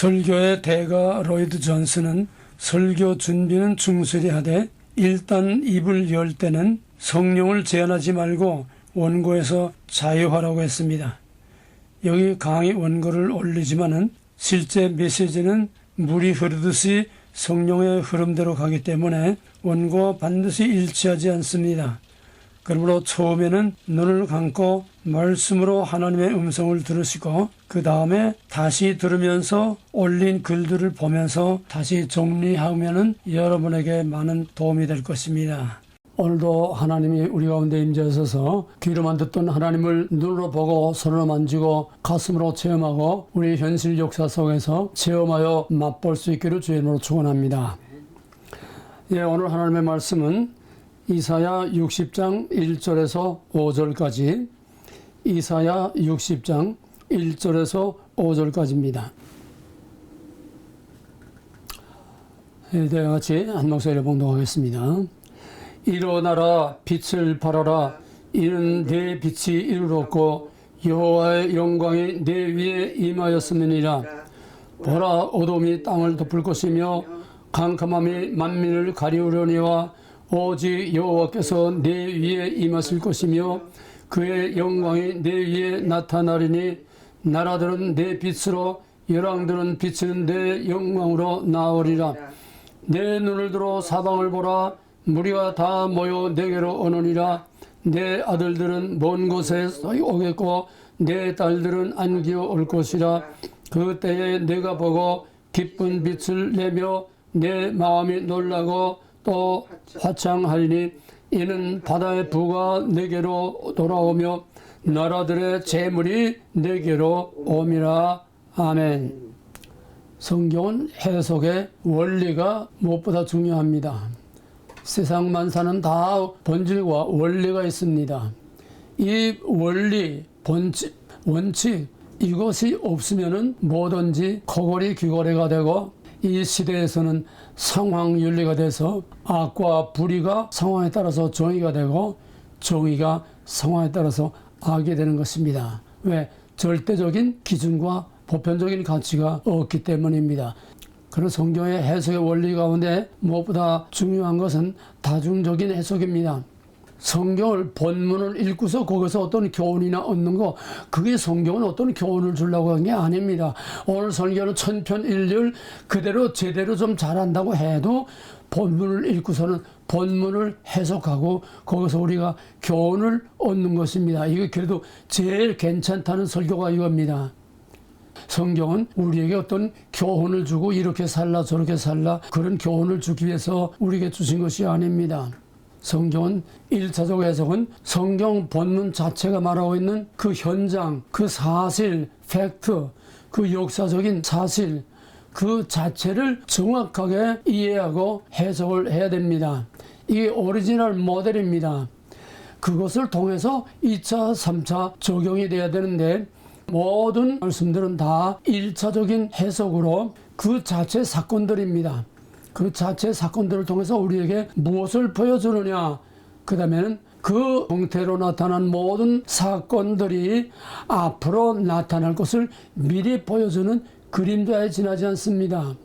설교의 대가 로이드 존스는 설교 준비는 중술히 하되 일단 입을 열 때는 성령을 제한하지 말고 원고에서 자유하라고 했습니다. 여기 강의 원고를 올리지만은 실제 메시지는 물이 흐르듯이 성령의 흐름대로 가기 때문에 원고와 반드시 일치하지 않습니다. 그러므로 처음에는 눈을 감고 말씀으로 하나님의 음성을 들으시고 그 다음에 다시 들으면서 올린 글들을 보면서 다시 정리하면 여러분에게 많은 도움이 될 것입니다. 오늘도 하나님이 우리 가운데 임재하셔서 귀로만 듣던 하나님을 눈으로 보고 손으로 만지고 가슴으로 체험하고 우리 현실 역사 속에서 체험하여 맛볼 수 있기를 주의 이름으로 축원합니다. 오늘 하나님의 말씀은 이사야 60장 1절에서 5절까지 이사야 60장 1절에서 5절까지입니다. 네, 같이 한 목소리로 봉독하겠습니다. 일어나라 빛을 발하라 이는 내 빛이 이르렀고 여호와의 영광이 내 위에 임하였음이니라. 보라 어둠이 땅을 덮을 것이며 캄캄함이 만민을 가리우려니와 오직 여호와께서 내 위에 임하실 것이며 그의 영광이 내 위에 나타나리니 나라들은 내 빛으로 열왕들은 비치는 내 영광으로 나오리라. 내 눈을 들어 사방을 보라 무리가 다 모여 내게로 오느니라. 내 아들들은 먼 곳에 오겠고 내 딸들은 안기어 올 것이라. 그때에 내가 보고 기쁜 빛을 내며 내 마음이 놀라고 또 화창하리니 이는 바다의 부가 내게로 돌아오며 나라들의 재물이 내게로 옴이라. 아멘. 성경은 해석의 원리가 무엇보다 중요합니다. 세상 만사는 다 본질과 원리가 있습니다. 이 원리, 원칙 이것이 없으면 뭐든지 코골이 귀걸이가 되고 이 시대에서는 상황윤리가 돼서 악과 불의가 상황에 따라서 정의가 되고 정의가 상황에 따라서 악이 되는 것입니다. 왜? 절대적인 기준과 보편적인 가치가 없기 때문입니다. 그런 성경의 해석의 원리 가운데 무엇보다 중요한 것은 다중적인 해석입니다. 성경을 본문을 읽고서 거기서 어떤 교훈이나 얻는 거, 그게 성경은 어떤 교훈을 주려고 한 게 아닙니다. 오늘 설교는 천편일률 그대로 제대로 좀 잘한다고 해도 본문을 읽고서는 본문을 해석하고 거기서 우리가 교훈을 얻는 것입니다. 이게 그래도 제일 괜찮다는 설교가 이겁니다. 성경은 우리에게 어떤 교훈을 주고 이렇게 살라 저렇게 살라 그런 교훈을 주기 위해서 우리에게 주신 것이 아닙니다. 성경은 1차적 해석은 성경 본문 자체가 말하고 있는 그 현장, 그 사실, 팩트, 그 역사적인 사실 그 자체를 정확하게 이해하고 해석을 해야 됩니다. 이게 오리지널 모델입니다. 그것을 통해서 2차, 3차 적용이 돼야 되는데 모든 말씀들은 다 1차적인 해석으로 그 자체 사건들입니다. 그 자체 사건들을 통해서 우리에게 무엇을 보여주느냐, 그 다음에는 그 형태로 나타난 모든 사건들이 앞으로 나타날 것을 미리 보여주는 그림자에 지나지 않습니다.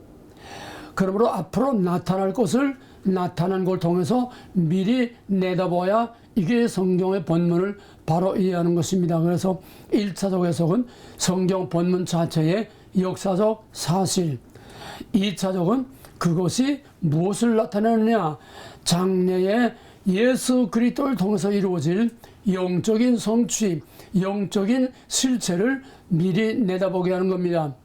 그러므로 앞으로 나타날 것을 나타난 걸 통해서 미리 내다봐야 이게 성경의 본문을 바로 이해하는 것입니다. 그래서 1차적 해석은 성경 본문 자체의 역사적 사실, 2차적은 그것이 무엇을 나타내느냐, 장래의 예수 그리스도를 통해서 이루어질 영적인 성취, 영적인 실체를 미리 내다보게 하는 겁니다.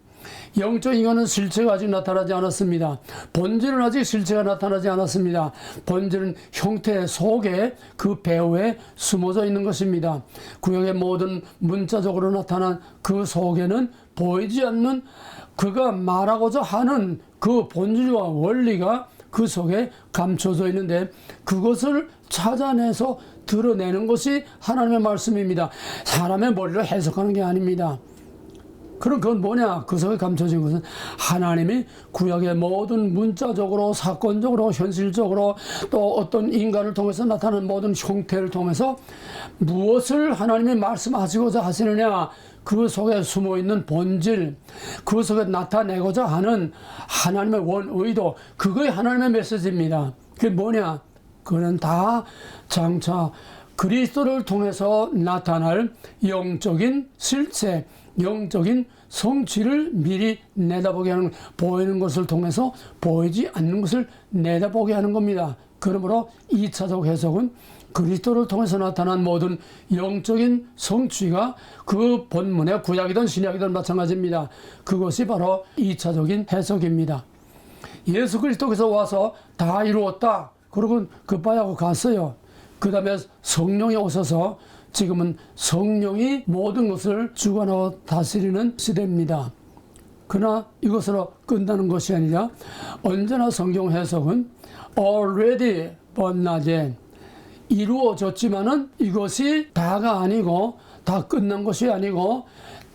영적 인간은 실체가 아직 나타나지 않았습니다. 본질은 아직 실체가 나타나지 않았습니다. 본질은 형태 속에 그 배후에 숨어져 있는 것입니다. 구약의 모든 문자적으로 나타난 그 속에는 보이지 않는 그가 말하고자 하는 그 본질과 원리가 그 속에 감춰져 있는데 그것을 찾아내서 드러내는 것이 하나님의 말씀입니다. 사람의 머리로 해석하는 게 아닙니다. 그럼 그건 뭐냐? 그 속에 감춰진 것은 하나님이 구약의 모든 문자적으로, 사건적으로, 현실적으로, 또 어떤 인간을 통해서 나타나는 모든 형태를 통해서 무엇을 하나님이 말씀하시고자 하시느냐, 그 속에 숨어있는 본질, 그 속에 나타내고자 하는 하나님의 원의도, 그거이 하나님의 메시지입니다. 그게 뭐냐? 그는 다 장차 그리스도를 통해서 나타날 영적인 실체, 영적인 성취를 미리 내다보게 하는, 보이는 것을 통해서 보이지 않는 것을 내다보게 하는 겁니다. 그러므로 2차적 해석은 그리스도를 통해서 나타난 모든 영적인 성취가 그 본문의 구약이든 신약이든 마찬가지입니다. 그것이 바로 2차적인 해석입니다. 예수 그리스도께서 와서 다 이루었다, 그러고 급하게 갔어요. 그 다음에 성령이 오셔서 지금은 성령이 모든 것을 주관하고 다스리는 시대입니다. 그러나 이것으로 끝나는 것이 아니라 언제나 성경 해석은 already but not yet, 이루어졌지만은 이것이 다가 아니고, 다 끝난 것이 아니고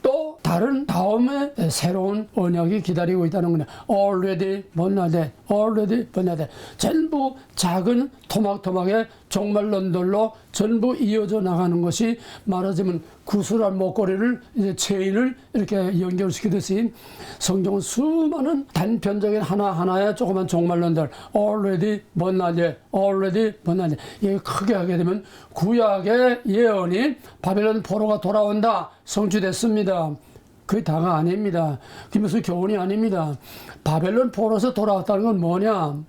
또 다른 다음에 새로운 언약이 기다리고 있다는 거냐. already but not yet, already but not yet. 전부 작은 토막토막의 종말론들로 전부 이어져 나가는 것이, 말하자면 구슬한 목걸이를 이제 체인을 이렇게 연결시키듯이 성경은 수많은 단편적인 하나하나의 조그만 종말론들, already but not yet, already but not yet. 이게 크게 하게 되면 구약의 예언이 바벨론 포로가 돌아온다, 성취됐습니다. 그게 다가 아닙니다. 그게 무슨 교훈이 아닙니다. 바벨론 포로에서 돌아왔다는 건 뭐냐?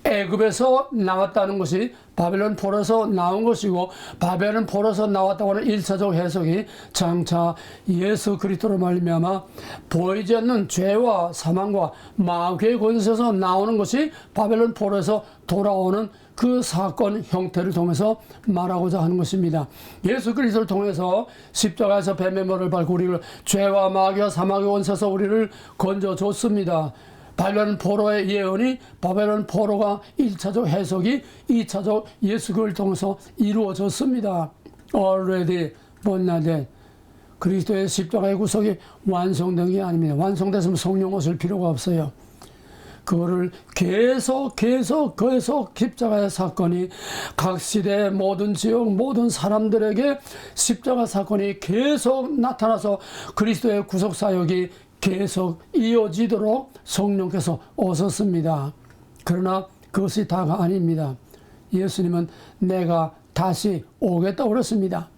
애굽에서 나왔다는 것이 바벨론 포로에서 나온 것이고, 바벨론 포로에서 나왔다고 하는 1차적 해석이 장차 예수 그리스도로 말미암아 보이지 않는 죄와 사망과 마귀의 권세에서 나오는 것이 바벨론 포로에서 돌아오는 그 사건 형태를 통해서 말하고자 하는 것입니다. 예수 그리스도를 통해서 십자가에서 뱀의 머리를 밟고 우리를 죄와 마귀와 사망의 원세에서 우리를 건져줬습니다. 바벨론 포로의 예언이, 바벨론 포로가 1차적 해석이 2차적 예수 그리스도를 통해서 이루어졌습니다. already but not yet. 그리스도의 십자가의 구속이 완성된 게 아닙니다. 완성됐으면 성령 오실 필요가 없어요. 그거를 계속 십자가의 사건이 각 시대, 모든 지역, 모든 사람들에게 십자가 사건이 계속 나타나서 그리스도의 구속 사역이 계속 이어지도록 성령께서 오셨습니다. 그러나 그것이 다가 아닙니다. 예수님은 내가 다시 오겠다고 그랬습니다.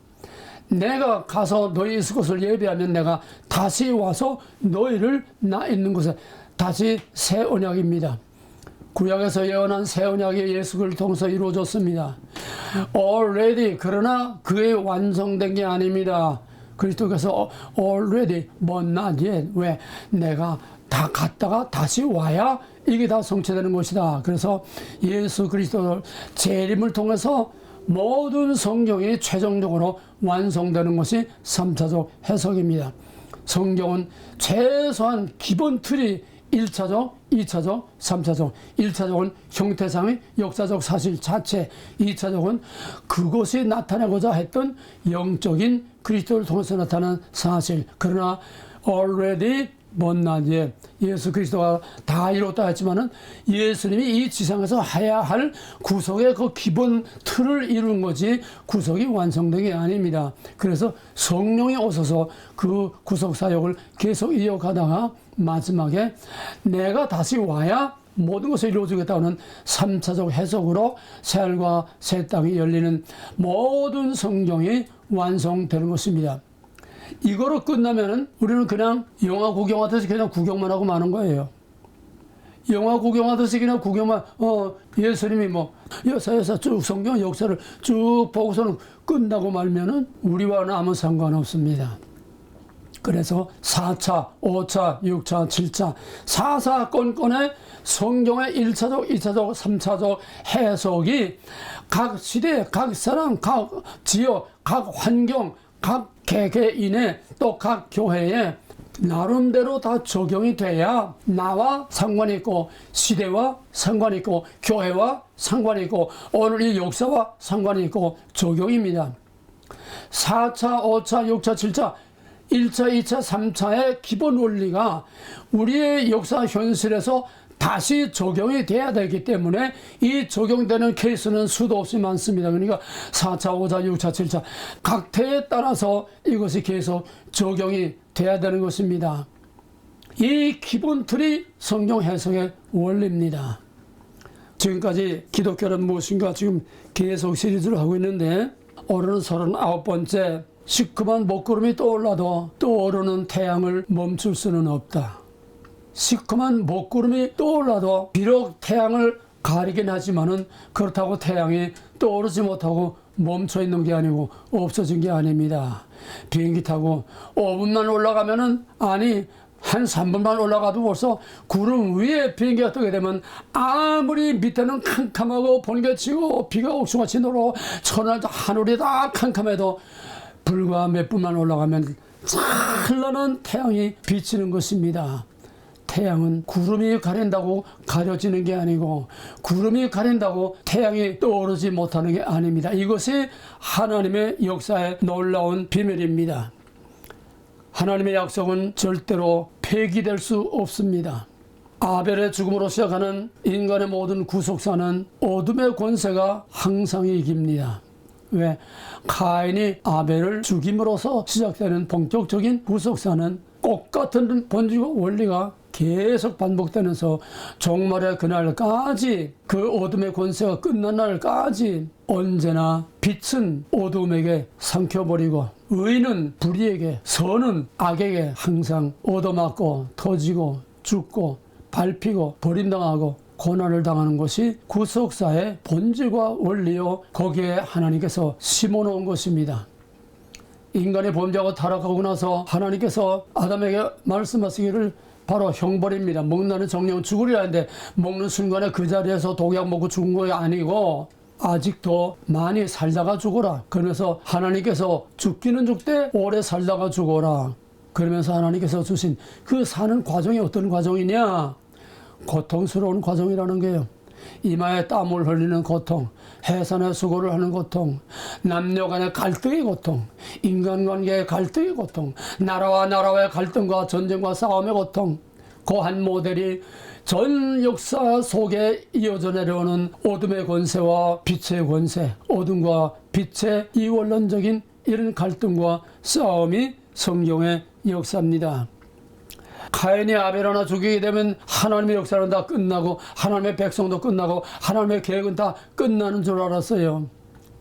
내가 가서 너희 있을 곳을 예비하면 내가 다시 와서 너희를 나 있는 곳에, 다시 새 언약입니다. 구약에서 예언한 새 언약이 예수 그리스도를 통해서 이루어졌습니다. already, 그러나 그게 완성된 게 아닙니다. 그리스도께서 already but not yet, 왜? 내가 다 갔다가 다시 와야 이게 다 성취되는 것이다. 그래서 예수 그리스도 재림을 통해서 모든 성경이 최종적으로 완성되는 것이 3차적 해석입니다. 성경은 최소한 기본 틀이 1차적, 2차적, 3차적. 1차적은 형태상의 역사적 사실 자체, 2차적은 그것이 나타내고자 했던 영적인 그리스도를 통해서 나타난 사실. 그러나 already but not yet, 예수 그리스도가 다 이뤘다 했지만은 예수님이 이 지상에서 해야 할 구속의 그 기본 틀을 이룬 거지 구속이 완성된 게 아닙니다. 그래서 성령이 오셔서 그 구속 사역을 계속 이어가다가 마지막에 내가 다시 와야 모든 것을 이루어주겠다는 3차적 해석으로 새하늘과 새 땅이 열리는 모든 성경이 완성되는 것입니다. 이거로 끝나면은 우리는 그냥 영화 구경하듯이 그냥 구경만 하고 마는 거예요. 영화 구경하듯이 그냥 구경만, 예수님이 뭐 여사 쭉 성경 역사를 쭉 보고서는 끝나고 말면은 우리와는 아무 상관없습니다. 그래서 4차, 5차, 6차, 7차, 4사건건의 성경의 1차적, 2차적, 3차적 해석이 각 시대, 각 사람, 각 지역, 각 환경, 각 개개인의 또 각 교회에 나름대로 다 적용이 돼야 나와 상관이 있고, 시대와 상관이 있고, 교회와 상관이 있고, 오늘 이 역사와 상관이 있고 적용입니다. 4차, 5차, 6차, 7차 1차, 2차, 3차의 기본 원리가 우리의 역사 현실에서 다시 적용이 돼야 되기 때문에 이 적용되는 케이스는 수도 없이 많습니다. 그러니까 4차, 5차, 6차, 7차 각 태에 따라서 이것이 계속 적용이 돼야 되는 것입니다. 이 기본 틀이 성경 해석의 원리입니다. 지금까지 기독교는 무엇인가 지금 계속 시리즈를 하고 있는데 오늘은 39번째 시커먼 먹구름이 떠올라도 떠오르는 태양을 멈출 수는 없다. 시커먼 먹구름이 떠올라도 비록 태양을 가리긴 하지만은 그렇다고 태양이 떠오르지 못하고 멈춰 있는 게 아니고 없어진 게 아닙니다. 비행기 타고 5분만 올라가면은 아니 한 3분만 올라가도 벌써 구름 위에 비행기가 뜨게 되면 아무리 밑에는 캄캄하고 번개치고 비가 옥수같이 놀고 하늘이 다 캄캄해도 불과 몇 분만 올라가면 찬란한 태양이 비치는 것입니다. 태양은 구름이 가린다고 가려지는 게 아니고 구름이 가린다고 태양이 떠오르지 못하는 게 아닙니다. 이것이 하나님의 역사의 놀라운 비밀입니다. 하나님의 약속은 절대로 폐기될 수 없습니다. 아벨의 죽음으로 시작하는 인간의 모든 구속사는 어둠의 권세가 항상 이깁니다. 왜? 가인이 아벨을 죽임으로써 시작되는 본격적인 구속사는 똑같은 본질과 원리가 계속 반복되면서 종말의 그날까지 그 어둠의 권세가 끝난 날까지 언제나 빛은 어둠에게 삼켜버리고 의는 불의에게 선은 악에게 항상 얻어맞고 터지고 죽고 밟히고 버림당하고 고난을 당하는 것이 구속사의 본질과 원리요 거기에 하나님께서 심어놓은 것입니다. 인간의 범죄하고 타락하고 나서 하나님께서 아담에게 말씀하시기를 바로 형벌입니다. 먹나는 정령은 죽으리라 하는데 먹는 순간에 그 자리에서 독약 먹고 죽은 거 아니고 아직도 많이 살다가 죽어라. 그러면서 하나님께서 죽기는 죽되 오래 살다가 죽어라. 그러면서 하나님께서 주신 그 사는 과정이 어떤 과정이냐? 고통스러운 과정이라는 거예요. 이마에 땀을 흘리는 고통, 해산의 수고를 하는 고통, 남녀 간의 갈등의 고통, 인간관계의 갈등의 고통, 나라와 나라의 갈등과 전쟁과 싸움의 고통, 그 한 모델이 전 역사 속에 이어져 내려오는 어둠의 권세와 빛의 권세, 어둠과 빛의 이원론적인 이런 갈등과 싸움이 성경의 역사입니다. 가인이 아벨 하나 죽이게 되면 하나님의 역사는 다 끝나고 하나님의 백성도 끝나고 하나님의 계획은 다 끝나는 줄 알았어요.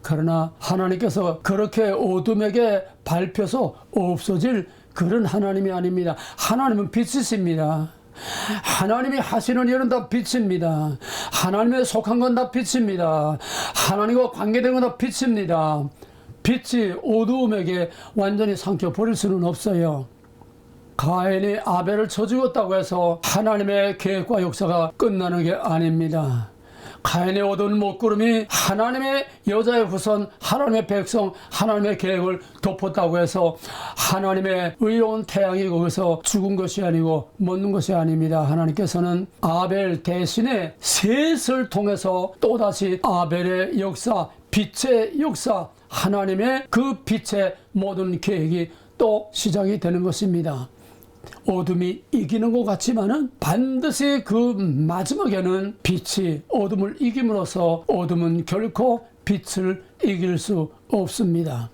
그러나 하나님께서 그렇게 어둠에게 밟혀서 없어질 그런 하나님이 아닙니다. 하나님은 빛이십니다. 하나님이 하시는 일은 다 빛입니다. 하나님에 속한 건 다 빛입니다. 하나님과 관계된 건 다 빛입니다. 빛이 어두움에게 완전히 삼켜버릴 수는 없어요. 가인이 아벨을 쳐 죽였다고 해서 하나님의 계획과 역사가 끝나는 게 아닙니다. 가인의 어두운 먹구름이 하나님의 여자의 후손, 하나님의 백성, 하나님의 계획을 덮었다고 해서 하나님의 의로운 태양이 거기서 죽은 것이 아니고 멎는 것이 아닙니다. 하나님께서는 아벨 대신에 셋을 통해서 또다시 아벨의 역사, 빛의 역사, 하나님의 그 빛의 모든 계획이 또 시작이 되는 것입니다. 어둠이 이기는 것 같지만은 반드시 그 마지막에는 빛이 어둠을 이김으로써 어둠은 결코 빛을 이길 수 없습니다.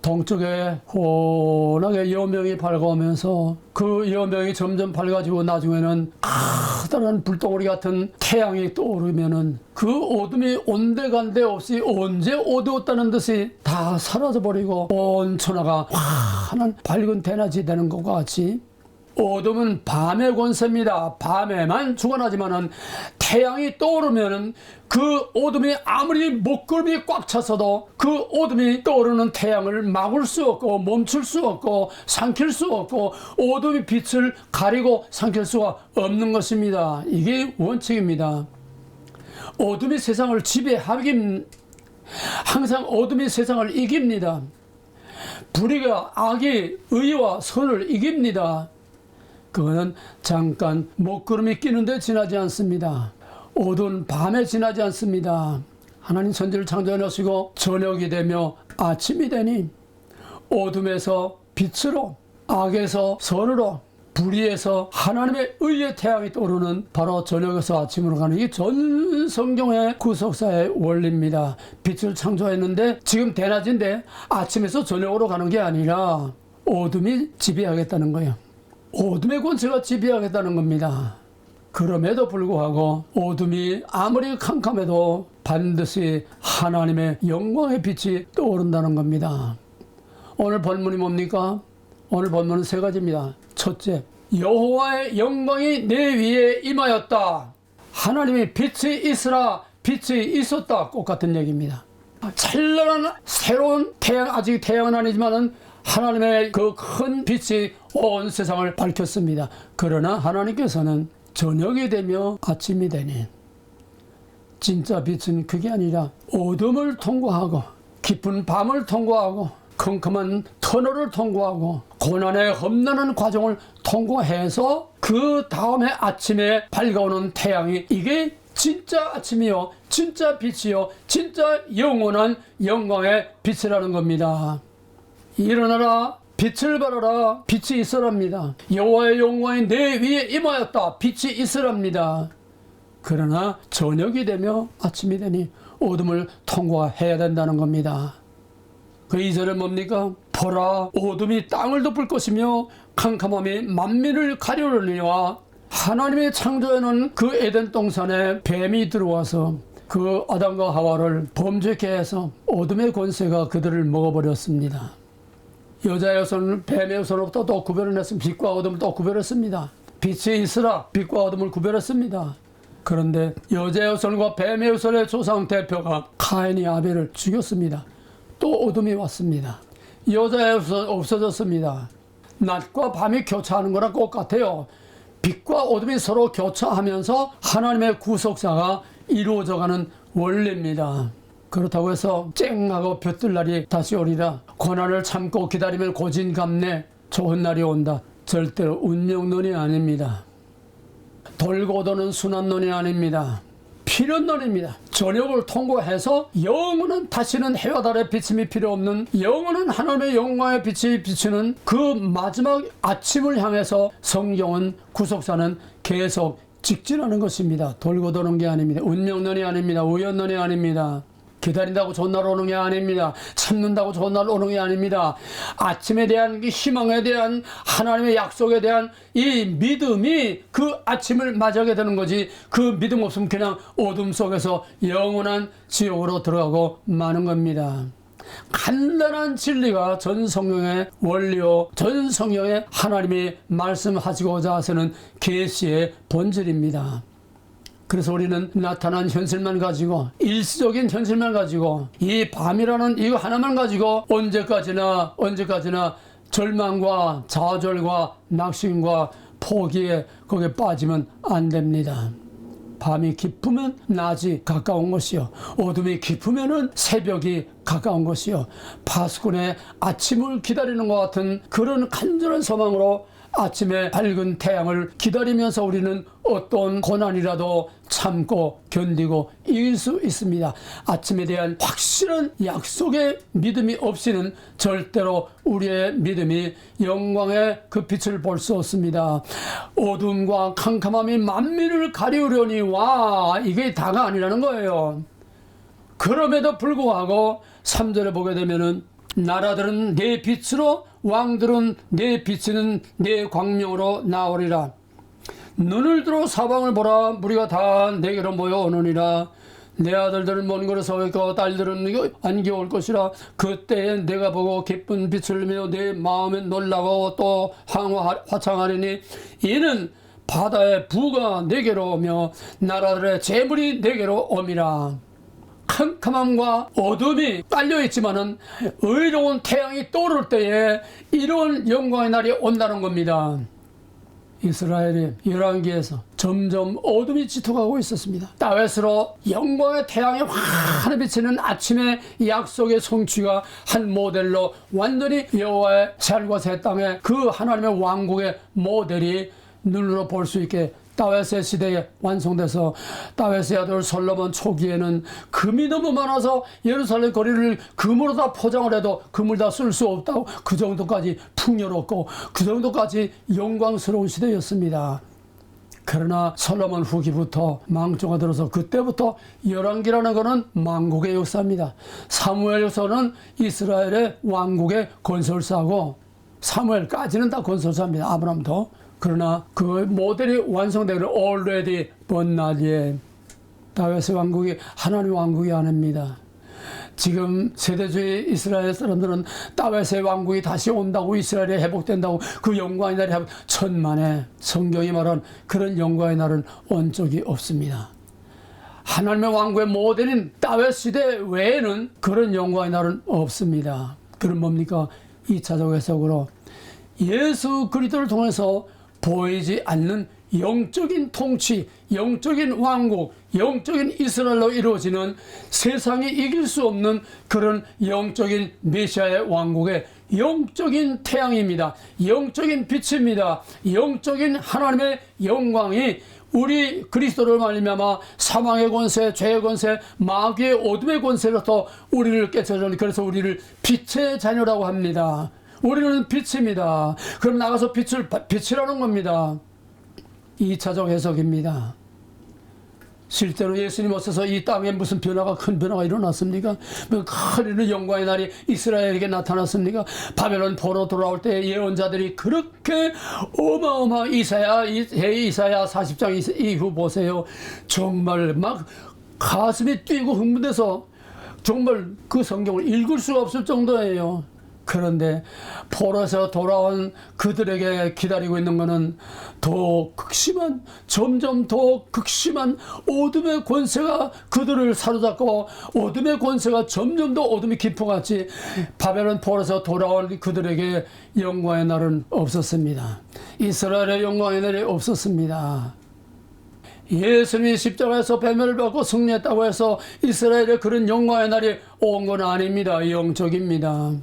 동쪽에 환하게 여명이 밝아오면서 그 여명이 점점 밝아지고 나중에는 커다란 불덩어리 같은 태양이 떠오르면은 그 어둠이 온데간데 없이 언제 어두웠다는 듯이 다 사라져버리고 온 천하가 환한 밝은 대낮이 되는 것과 같이 어둠은 밤의 권세입니다. 밤에만 주관하지만은 태양이 떠오르면은 그 어둠이 아무리 먹구름이 꽉 찼어도 그 어둠이 떠오르는 태양을 막을 수 없고 멈출 수 없고 삼킬 수 없고 어둠이 빛을 가리고 삼킬 수가 없는 것입니다. 이게 원칙입니다. 어둠이 세상을 지배하긴 항상 어둠이 세상을 이깁니다. 불의가 악이 의와 선을 이깁니다. 그거는 잠깐 먹구름이 끼는데 지나지 않습니다. 어두운 밤에 지나지 않습니다. 하나님 천지를 창조해 놓으시고 저녁이 되며 아침이 되니 어둠에서 빛으로, 악에서 선으로, 불의에서 하나님의 의의 태양이 떠오르는 바로 저녁에서 아침으로 가는 이 전 성경의 구속사의 원리입니다. 빛을 창조했는데 지금 대낮인데 아침에서 저녁으로 가는 게 아니라 어둠이 지배하겠다는 거예요. 어둠의 권세가 지배하겠다는 겁니다. 그럼에도 불구하고 어둠이 아무리 캄캄해도 반드시 하나님의 영광의 빛이 떠오른다는 겁니다. 오늘 본문이 뭡니까? 오늘 본문은 세 가지입니다. 첫째, 여호와의 영광이 내 위에 임하였다. 하나님이 빛이 있으라, 빛이 있었다. 똑같은 얘기입니다. 찬란한 새로운 태양, 아직 태양은 아니지만은 하나님의 그 큰 빛이 온 세상을 밝혔습니다. 그러나 하나님께서는 저녁이 되며 아침이 되니 진짜 빛은 그게 아니라 어둠을 통과하고 깊은 밤을 통과하고 컴컴한 터널을 통과하고 고난의 험난한 과정을 통과해서 그 다음에 아침에 밝아오는 태양이 이게 진짜 아침이요, 진짜 빛이요, 진짜 영원한 영광의 빛이라는 겁니다. 일어나라, 빛을 발하라, 빛이 있으랍니다. 여호와의 영광이 내 위에 임하였다, 빛이 있으랍니다. 그러나 저녁이 되며 아침이 되니 어둠을 통과해야 된다는 겁니다. 그 2절은 뭡니까? 보라, 어둠이 땅을 덮을 것이며 캄캄함이 만민을 가려우려니와 하나님의 창조해놓은 그 에덴 동산에 뱀이 들어와서 그 아담과 하와를 범죄케 해서 어둠의 권세가 그들을 먹어버렸습니다. 여자의 손을 뱀의 손으로부터 또 구별을 했습니다. 빛과 어둠을 또 구별했습니다. 빛이 있으라, 빛과 어둠을 구별했습니다. 그런데 여자의 손과 뱀의 손의 조상 대표가 카인이 아벨을 죽였습니다. 또 어둠이 왔습니다. 여자의 손 없어졌습니다. 낮과 밤이 교차하는 거랑 똑같아요. 빛과 어둠이 서로 교차하면서 하나님의 구속사가 이루어져가는 원리입니다. 그렇다고 해서 쨍하고 볕들 날이 다시 오리라. 고난을 참고 기다리면 고진감래 좋은 날이 온다. 절대로 운명론이 아닙니다. 돌고 도는 순환론이 아닙니다. 필연론입니다. 저녁을 통과해서 영원한 다시는 해와 달의 비침이 필요 없는 영원한 하나님의 영광의 빛이 비치는 그 마지막 아침을 향해서 성경은 구속사는 계속 직진하는 것입니다. 돌고 도는 게 아닙니다. 운명론이 아닙니다. 우연론이 아닙니다. 기다린다고 좋은 날 오는 게 아닙니다. 참는다고 좋은 날 오는 게 아닙니다. 아침에 대한 희망에 대한 하나님의 약속에 대한 이 믿음이 그 아침을 맞이하게 되는 거지, 그 믿음 없으면 그냥 어둠 속에서 영원한 지옥으로 들어가고 마는 겁니다. 간단한 진리가 전 성경의 원리요, 전 성경의 하나님이 말씀하시고자 하시는 계시의 본질입니다. 그래서 우리는 나타난 현실만 가지고, 일시적인 현실만 가지고, 이 밤이라는 이거 하나만 가지고 언제까지나 절망과 좌절과 낙심과 포기에 거기에 빠지면 안 됩니다. 밤이 깊으면 낮이 가까운 것이요, 어둠이 깊으면은 새벽이 가까운 것이요, 파수꾼의 아침을 기다리는 것 같은 그런 간절한 소망으로 아침에 밝은 태양을 기다리면서 우리는 어떤 고난이라도 참고 견디고 이길 수 있습니다. 아침에 대한 확실한 약속의 믿음이 없이는 절대로 우리의 믿음이 영광의 그 빛을 볼 수 없습니다. 어둠과 캄캄함이 만민을 가리우려니와 이게 다가 아니라는 거예요. 그럼에도 불구하고 3절에 보게 되면은 나라들은 내 빛으로, 왕들은 내 비치는 내 광명으로 나오리라. 눈을 들어 사방을 보라. 무리가 다 내게로 모여오느니라. 내 아들들은 먼 곳에서 있고 딸들은 안겨올 것이라. 그때에 내가 보고 기쁜 빛을 내며 내 마음에 놀라고 또 화창하리니 이는 바다의 부가 내게로 오며 나라들의 재물이 내게로 옴이라. 캄캄함과 어둠이 딸려있지만은 의로운 태양이 떠오를 때에 이런 영광의 날이 온다는 겁니다. 이스라엘이 열왕기에서 점점 어둠이 짙어가고 있었습니다. 다윗으로 영광의 태양이 환히 비치는 아침의 약속의 성취가 한 모델로 완전히 여호와의 젤과 새 땅의 그 하나님의 왕국의 모델이 눈으로 볼 수 있게 다윗의 시대에 완성돼서 다윗의 아들 솔로몬 초기에는 금이 너무 많아서 예루살렘 거리를 금으로 다 포장을 해도 금을 다 쓸 수 없다고, 그 정도까지 풍요롭고 그 정도까지 영광스러운 시대였습니다. 그러나 솔로몬 후기부터 망조가 들어서 그때부터 열왕기라는 것은 망국의 역사입니다. 사무엘 역사는 이스라엘의 왕국의 건설사고, 사무엘까지는 다 건설사입니다. 아브라함도. 그러나 그 모델이 완성되기를 already but not yet. 다윗의 왕국이 하나님의 왕국이 아닙니다. 지금 세대주의 이스라엘 사람들은 다윗의 왕국이 다시 온다고, 이스라엘이 회복된다고, 그 영광의 날이 천만에, 성경이 말한 그런 영광의 날은 온 적이 없습니다. 하나님의 왕국의 모델인 다윗 시대 외에는 그런 영광의 날은 없습니다. 그럼 뭡니까? 2차적 해석으로 예수 그리스도를 통해서 보이지 않는 영적인 통치, 영적인 왕국, 영적인 이스라엘로 이루어지는 세상이 이길 수 없는 그런 영적인 메시아의 왕국의 영적인 태양입니다. 영적인 빛입니다. 영적인 하나님의 영광이 우리 그리스도를 말미암아 사망의 권세, 죄의 권세, 마귀의 어둠의 권세로부터 우리를 깨쳐주는, 그래서 우리를 빛의 자녀라고 합니다. 우리는 빛입니다. 그럼 나가서 빛이라는 겁니다. 2차적 해석입니다. 실제로 예수님 오셔서 이 땅에 무슨 변화가, 큰 변화가 일어났습니까? 큰 영광의 날이 이스라엘에게 나타났습니까? 바벨론 포로 돌아올 때 예언자들이 그렇게 이사야 40장 이후 보세요. 정말 막 가슴이 뛰고 흥분돼서 정말 그 성경을 읽을 수가 없을 정도예요. 그런데 포로에서 돌아온 그들에게 기다리고 있는 것은 더 극심한, 점점 더 극심한 어둠의 권세가 그들을 사로잡고, 어둠의 권세가 점점 더 어둠이 깊어갔지, 바벨론 포로에서 돌아온 그들에게 영광의 날은 없었습니다. 이스라엘의 영광의 날이 없었습니다. 예수님이 십자가에서 배멸을 받고 승리했다고 해서 이스라엘의 그런 영광의 날이 온 건 아닙니다. 영적입니다.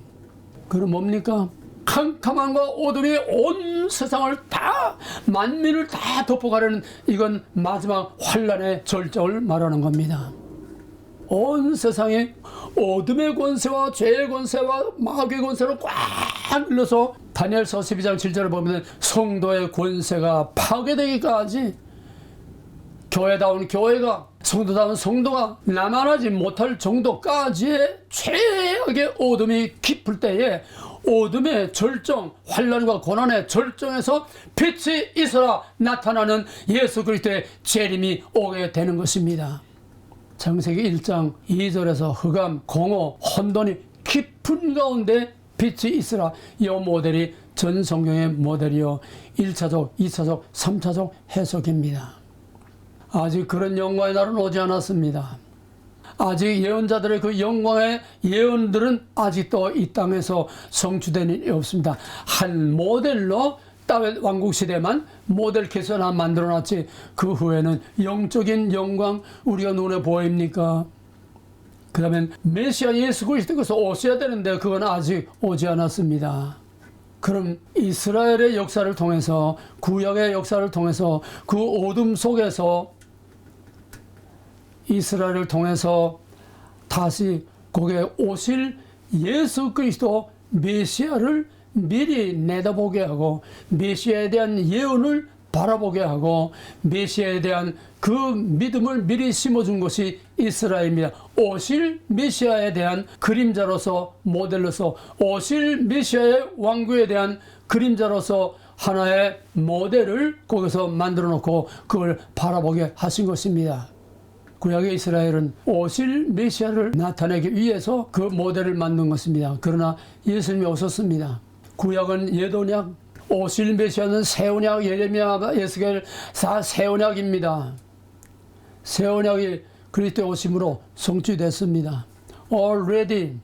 그럼 뭡니까? 캄캄함과 어둠이 온 세상을 다, 만민을 다 덮어가려는, 이건 마지막 환란의 절정을 말하는 겁니다. 온 세상에 어둠의 권세와 죄의 권세와 마귀의 권세로 꽉 눌러서 다니엘서 12장 7절을 보면 성도의 권세가 파괴되기까지, 교회다운 교회가, 성도다운 성도가 남아나지 못할 정도까지의 최악의 어둠이 깊을 때에 어둠의 절정, 환란과 고난의 절정에서 빛이 있어라 나타나는 예수 그리스도의 재림이 오게 되는 것입니다. 창세기 1장 2절에서 흑암, 공허, 혼돈이 깊은 가운데 빛이 있으라, 이 모델이 전 성경의 모델이요 1차적, 2차적, 3차적 해석입니다. 아직 그런 영광의 날은 오지 않았습니다. 아직 예언자들의 그 영광의 예언들은 아직도 이 땅에서 성취된 일이 없습니다. 한 모델로 다윗 왕국 시대만 모델 케이스 하나 만들어놨지, 그 후에는 영적인 영광 우리가 눈에 보입니까? 그러면 메시아 예수 그리스도께서 오셔야 되는데 그건 아직 오지 않았습니다. 그럼 이스라엘의 역사를 통해서, 구약의 역사를 통해서, 그 어둠 속에서 이스라엘을 통해서 다시 거기에 오실 예수 그리스도 메시아를 미리 내다보게 하고, 메시아에 대한 예언을 바라보게 하고, 메시아에 대한 그 믿음을 미리 심어준 것이 이스라엘입니다. 오실 메시아에 대한 그림자로서, 모델로서, 오실 메시아의 왕국에 대한 그림자로서 하나의 모델을 거기서 만들어 놓고 그걸 바라보게 하신 것입니다. 구약의 이스라엘은 오실 메시아를 나타내기 위해서 그 모델을 만든 것입니다. 그러나 예수님이 오셨습니다. 구약은 옛언약, 오실 메시아는 새 언약, 예레미야, 에스겔 다 새 언약입니다. 새 언약이 그리스도의 오심으로 성취됐습니다. Already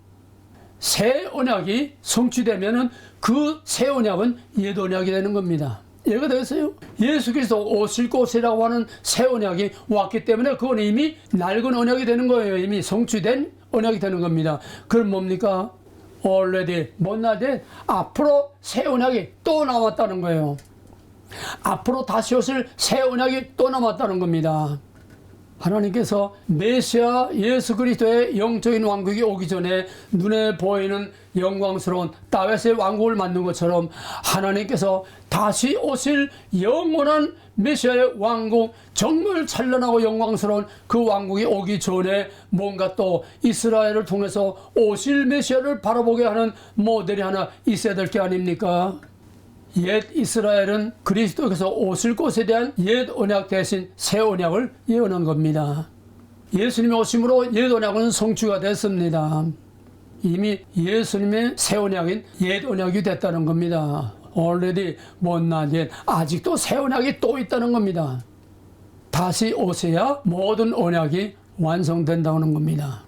새 언약이 성취되면은 그 새 언약은 옛 언약이 되는 겁니다. 이해가 되겠어요? 예수 그리스도 오실 곳이라고 하는 새 언약이 왔기 때문에 그건 이미 낡은 언약이 되는 거예요. 이미 성취된 언약이 되는 겁니다. 그럼 뭡니까? already, 못나데 앞으로 새 언약이 또 나왔다는 거예요. 앞으로 다시 오실 새 언약이 또 남았다는 겁니다. 하나님께서 메시아 예수 그리스도의 영적인 왕국이 오기 전에 눈에 보이는 영광스러운 다윗의 왕국을 만든 것처럼 하나님께서 다시 오실 영원한 메시아의 왕국, 정말 찬란하고 영광스러운 그 왕국이 오기 전에 뭔가 또 이스라엘을 통해서 오실 메시아를 바라보게 하는 모델이 하나 있어야 될 게 아닙니까? 옛 이스라엘은 그리스도께서 오실 것에 대한 옛 언약 대신 새 언약을 예언한 겁니다. 예수님이 오심으로 옛 언약은 성취가 됐습니다. 이미 예수님의 새 언약인 옛 언약이 됐다는 겁니다. already 못난 옛, 아직도 새 언약이 또 있다는 겁니다. 다시 오셔야 모든 언약이 완성된다는 겁니다.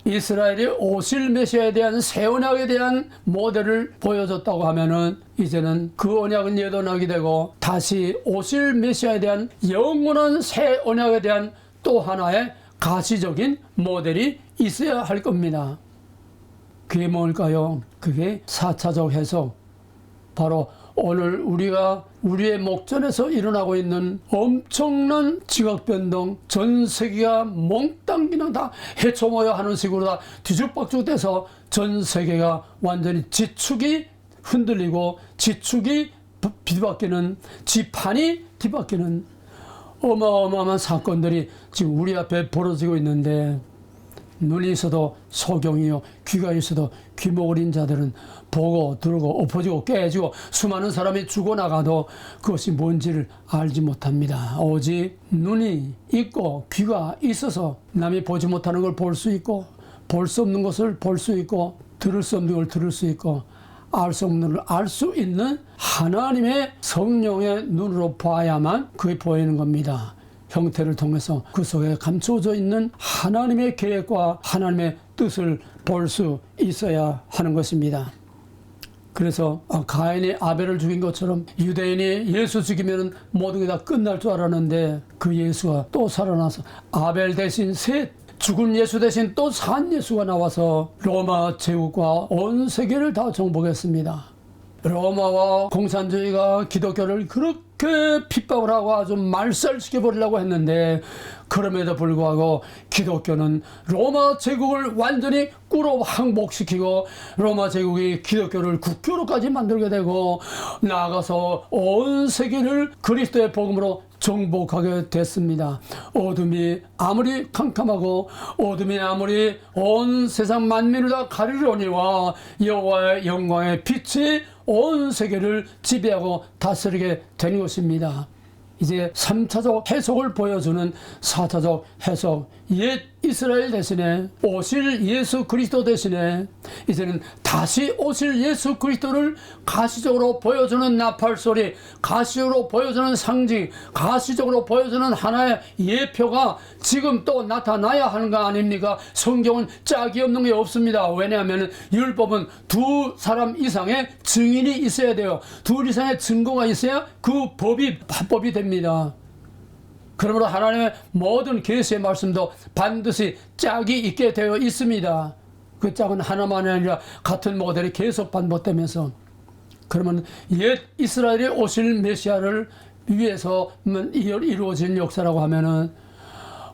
이스라엘이 오실 메시아에 대한 새 언약에 대한 모델을 보여줬다고 하면은 이제는 그 언약은 옛 언약이 되고 다시 오실 메시아에 대한 영원한 새 언약에 대한 또 하나의 가시적인 모델이 있어야 할 겁니다. 그게 뭘까요? 그게 4차적 해석. 바로 오늘 우리가 우리의 목전에서 일어나고 있는 엄청난 지각변동, 전 세계가 몽땅 그냥 다 헤쳐모여 하는 식으로 다 뒤죽박죽돼서 전 세계가 완전히 지축이 흔들리고 지축이 뒤바뀌는, 지판이 뒤바뀌는 어마어마한 사건들이 지금 우리 앞에 벌어지고 있는데, 눈이 있어도 소경이요, 귀가 있어도 귀목 어린 자들은 보고 들고 엎어지고 깨지고 수많은 사람이 죽어나가도 그것이 뭔지를 알지 못합니다. 오직 눈이 있고 귀가 있어서 남이 보지 못하는 걸 볼 수 있고, 볼 수 없는 것을 볼 수 있고, 들을 수 없는 걸 들을 수 있고, 알 수 없는 걸 알 수 있는 하나님의 성령의 눈으로 봐야만 그게 보이는 겁니다. 형태를 통해서 그 속에 감춰져 있는 하나님의 계획과 하나님의 뜻을 볼 수 있어야 하는 것입니다. 그래서 가인이 아벨을 죽인 것처럼 유대인이 예수 죽이면 모든 게 다 끝날 줄 알았는데 그 예수가 또 살아나서 아벨 대신 죽은 예수 대신 또 산 예수가 나와서 로마 제국과 온 세계를 다 정복했습니다. 로마와 공산주의가 기독교를 그렇게 핍박을 하고 아주 말살시켜버리려고 했는데, 그럼에도 불구하고 기독교는 로마 제국을 완전히 꿇어 항복시키고 로마 제국이 기독교를 국교로까지 만들게 되고, 나아가서 온 세계를 그리스도의 복음으로 정복하게 됐습니다. 어둠이 아무리 캄캄하고 어둠이 아무리 온 세상 만민을 다 가리려니와 여호와의 영광의 빛이 온 세계를 지배하고 다스리게 된 것입니다. 이제 3차적 해석을 보여주는 4차적 해석, 옛 이스라엘 대신에 오실 예수 그리스도 대신에 이제는 다시 오실 예수 그리스도를 가시적으로 보여주는 나팔소리, 가시적으로 보여주는 상징, 가시적으로 보여주는 하나의 예표가 지금 또 나타나야 하는 거 아닙니까? 성경은 짝이 없는 게 없습니다. 왜냐하면 율법은 두 사람 이상의 증인이 있어야 돼요. 둘 이상의 증거가 있어야 그 법이 합법이 됩니다. 그러므로 하나님의 모든 계시의 말씀도 반드시 짝이 있게 되어 있습니다. 그 짝은 하나만이 아니라 같은 모델이 계속 반복되면서, 그러면 옛 이스라엘이 오실 메시아를 위해서 이루어진 역사라고 하면은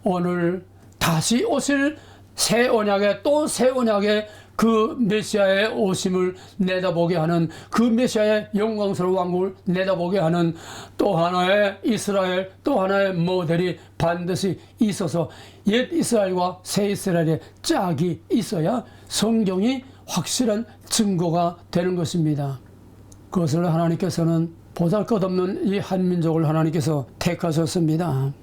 오늘 다시 오실 새 언약의 또 새 언약의 그 메시아의 오심을 내다보게 하는, 그 메시아의 영광스러운 왕국을 내다보게 하는 또 하나의 이스라엘, 또 하나의 모델이 반드시 있어서 옛 이스라엘과 새 이스라엘의 짝이 있어야 성경이 확실한 증거가 되는 것입니다. 그것을 하나님께서는 보잘것없는 이 한민족을 하나님께서 택하셨습니다.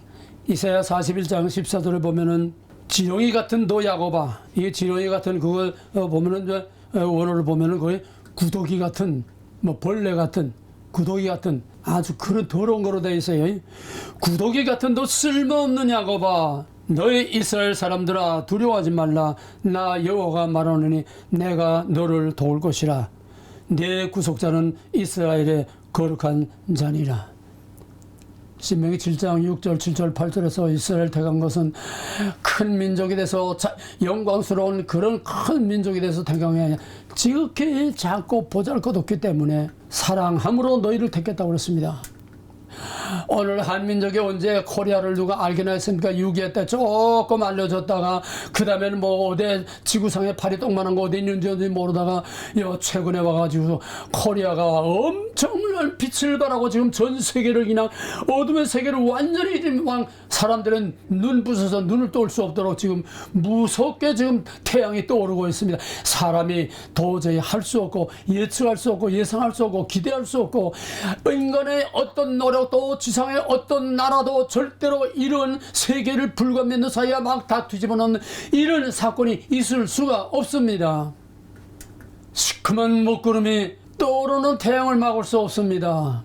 이사야 41장 14절을 보면은 지렁이 같은 너 야곱아, 이 지렁이 같은 그걸 보면은 원어를 보면은 거의 구더기 같은, 뭐 벌레 같은, 구더기 같은 아주 그런 더러운 거로 되어 있어요. 구더기 같은 너 쓸모없는 야곱아, 너희 이스라엘 사람들아 두려워하지 말라. 나 여호와가 말하노니 내가 너를 도울 것이라. 내 구속자는 이스라엘의 거룩한 자니라. 신명기 7장 6절 7절 8절에서 이스라엘 택한 것은 큰 민족이 돼서 영광스러운 그런 큰 민족이 돼서 택한 게 아니라 지극히 작고 보잘것없기 때문에 사랑함으로 너희를 택했다고 그랬습니다. 오늘 한민족이 언제 코리아를 누가 알게나 했습니까? 6.25 때 조금 알려졌다가 그 다음에는 뭐 어디 지구상에 팔이 똥만한 거 어디 있는지 모르다가 최근에 와가지고 코리아가 엄청난 빛을 발하고 지금 전 세계를 그냥 어둠의 세계를 완전히 지금 사람들은 눈 부셔서 눈을 뜰 수 없도록 지금 무섭게 지금 태양이 떠오르고 있습니다. 사람이 도저히 할 수 없고 예측할 수 없고 예상할 수 없고 기대할 수 없고 인간의 어떤 노력도 지상의 어떤 나라도 절대로 이런 세계를 불가맺는 사이에 막 다 뒤집어놓는 이런 사건이 있을 수가 없습니다. 시커먼 먹구름이 떠오르는 태양을 막을 수 없습니다.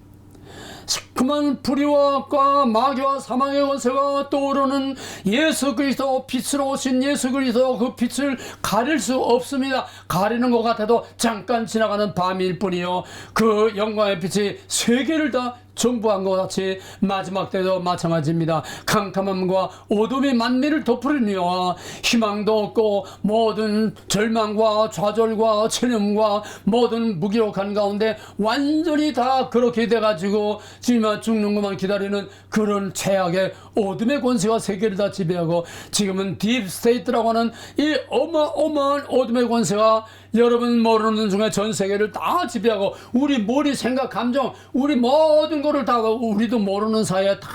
시커먼 불의와 마귀와 사망의 권세가 떠오르는 예수 그리스도 빛으로 오신 예수 그리스도 그 빛을 가릴 수 없습니다. 가리는 것 같아도 잠깐 지나가는 밤일 뿐이요 그 영광의 빛이 세계를 다 정부한 것 같이 마지막 때도 마찬가지입니다. 캄캄함과 어둠이 만민을 덮으리니와 희망도 없고 모든 절망과 좌절과 체념과 모든 무기력한 가운데 완전히 다 그렇게 돼가지고 지금 죽는 것만 기다리는 그런 최악의 어둠의 권세가 세계를 다 지배하고 지금은 딥스테이트라고 하는 이 어마어마한 어둠의 권세가 여러분 모르는 중에 전 세계를 다 지배하고 우리 머리 생각 감정 우리 모든 거를 다 우리도 모르는 사이에 다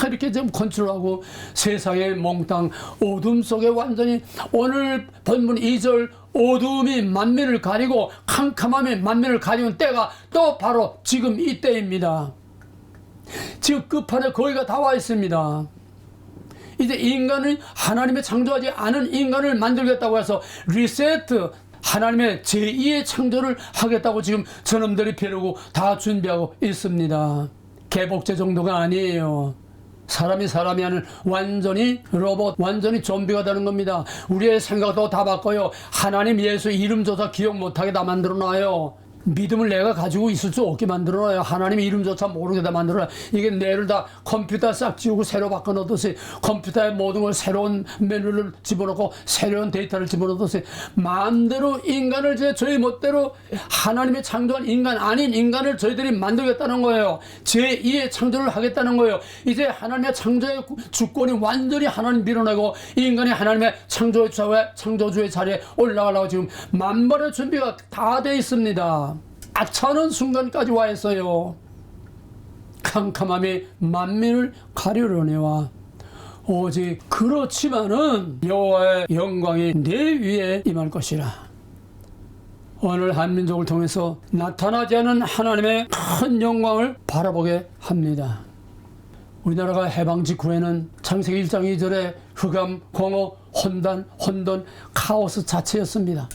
이렇게 좀 컨트롤하고 세상의 몽땅 어둠 속에 완전히 오늘 본문 2절 어둠이 만민을 가리고 캄캄함이 만민을 가리는 때가 또 바로 지금 이때입니다. 지금 끝판에 거의가 다 와 있습니다. 이제 인간을 하나님의 창조하지 않은 인간을 만들겠다고 해서 리세트 하나님의 제2의 창조를 하겠다고 지금 저놈들이 벼르고 다 준비하고 있습니다. 개복제 정도가 아니에요. 사람이 아닌 완전히 로봇, 완전히 좀비가 되는 겁니다. 우리의 생각도 다 바꿔요. 하나님 예수 이름조차 기억 못하게 다 만들어놔요. 믿음을 내가 가지고 있을 수 없게 만들어놔요. 하나님 이름조차 모르게 다 만들어놔요. 이게 뇌를 다 컴퓨터 싹 지우고 새로 바꿔놓듯이 컴퓨터에 모든 걸 새로운 메뉴를 집어넣고 새로운 데이터를 집어넣듯이 마음대로 인간을 저희 멋대로 하나님의 창조한 인간 아닌 인간을 저희들이 만들겠다는 거예요. 제2의 창조를 하겠다는 거예요. 이제 하나님의 창조의 주권이 완전히 하나님 밀어내고 인간이 하나님의 창조주의 자리에 올라가려고 지금 만번의 준비가 다 돼 있습니다. 아차하는 순간까지 와 있어요. 캄캄함이 만민을 가리려니와 오직 그렇지만은 여호와의 영광이 내 위에 임할 것이라. 오늘 한민족을 통해서 나타나지 않은 하나님의 큰 영광을 바라보게 합니다. 우리나라가 해방 직후에는 창세기 1장 2절에 흑암, 공허, 혼돈, 카오스 자체였습니다.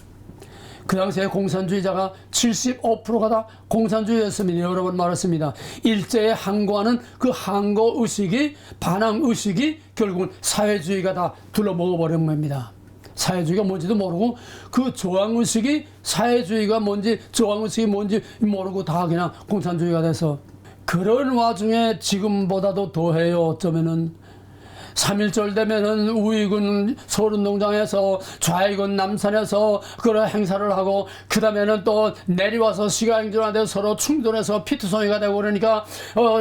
그 당시에 공산주의자가 75%가 다 공산주의였습니다. 여러 번 말했습니다. 일제에 항거하는 그 항거 의식이 반항 의식이 결국은 사회주의가 다 둘러먹어버린 겁니다. 사회주의가 뭔지도 모르고 그 저항 의식이 사회주의가 뭔지 저항 의식이 뭔지 모르고 다 그냥 공산주의가 돼서 그런 와중에 지금보다도 더해요. 어쩌면은 3.1절 되면은 우익은 서울운동장에서 좌익은 남산에서 그런 행사를 하고 그 다음에는 또 내려와서 시가행진하는데 서로 충돌해서 피투성이가 되고 그러니까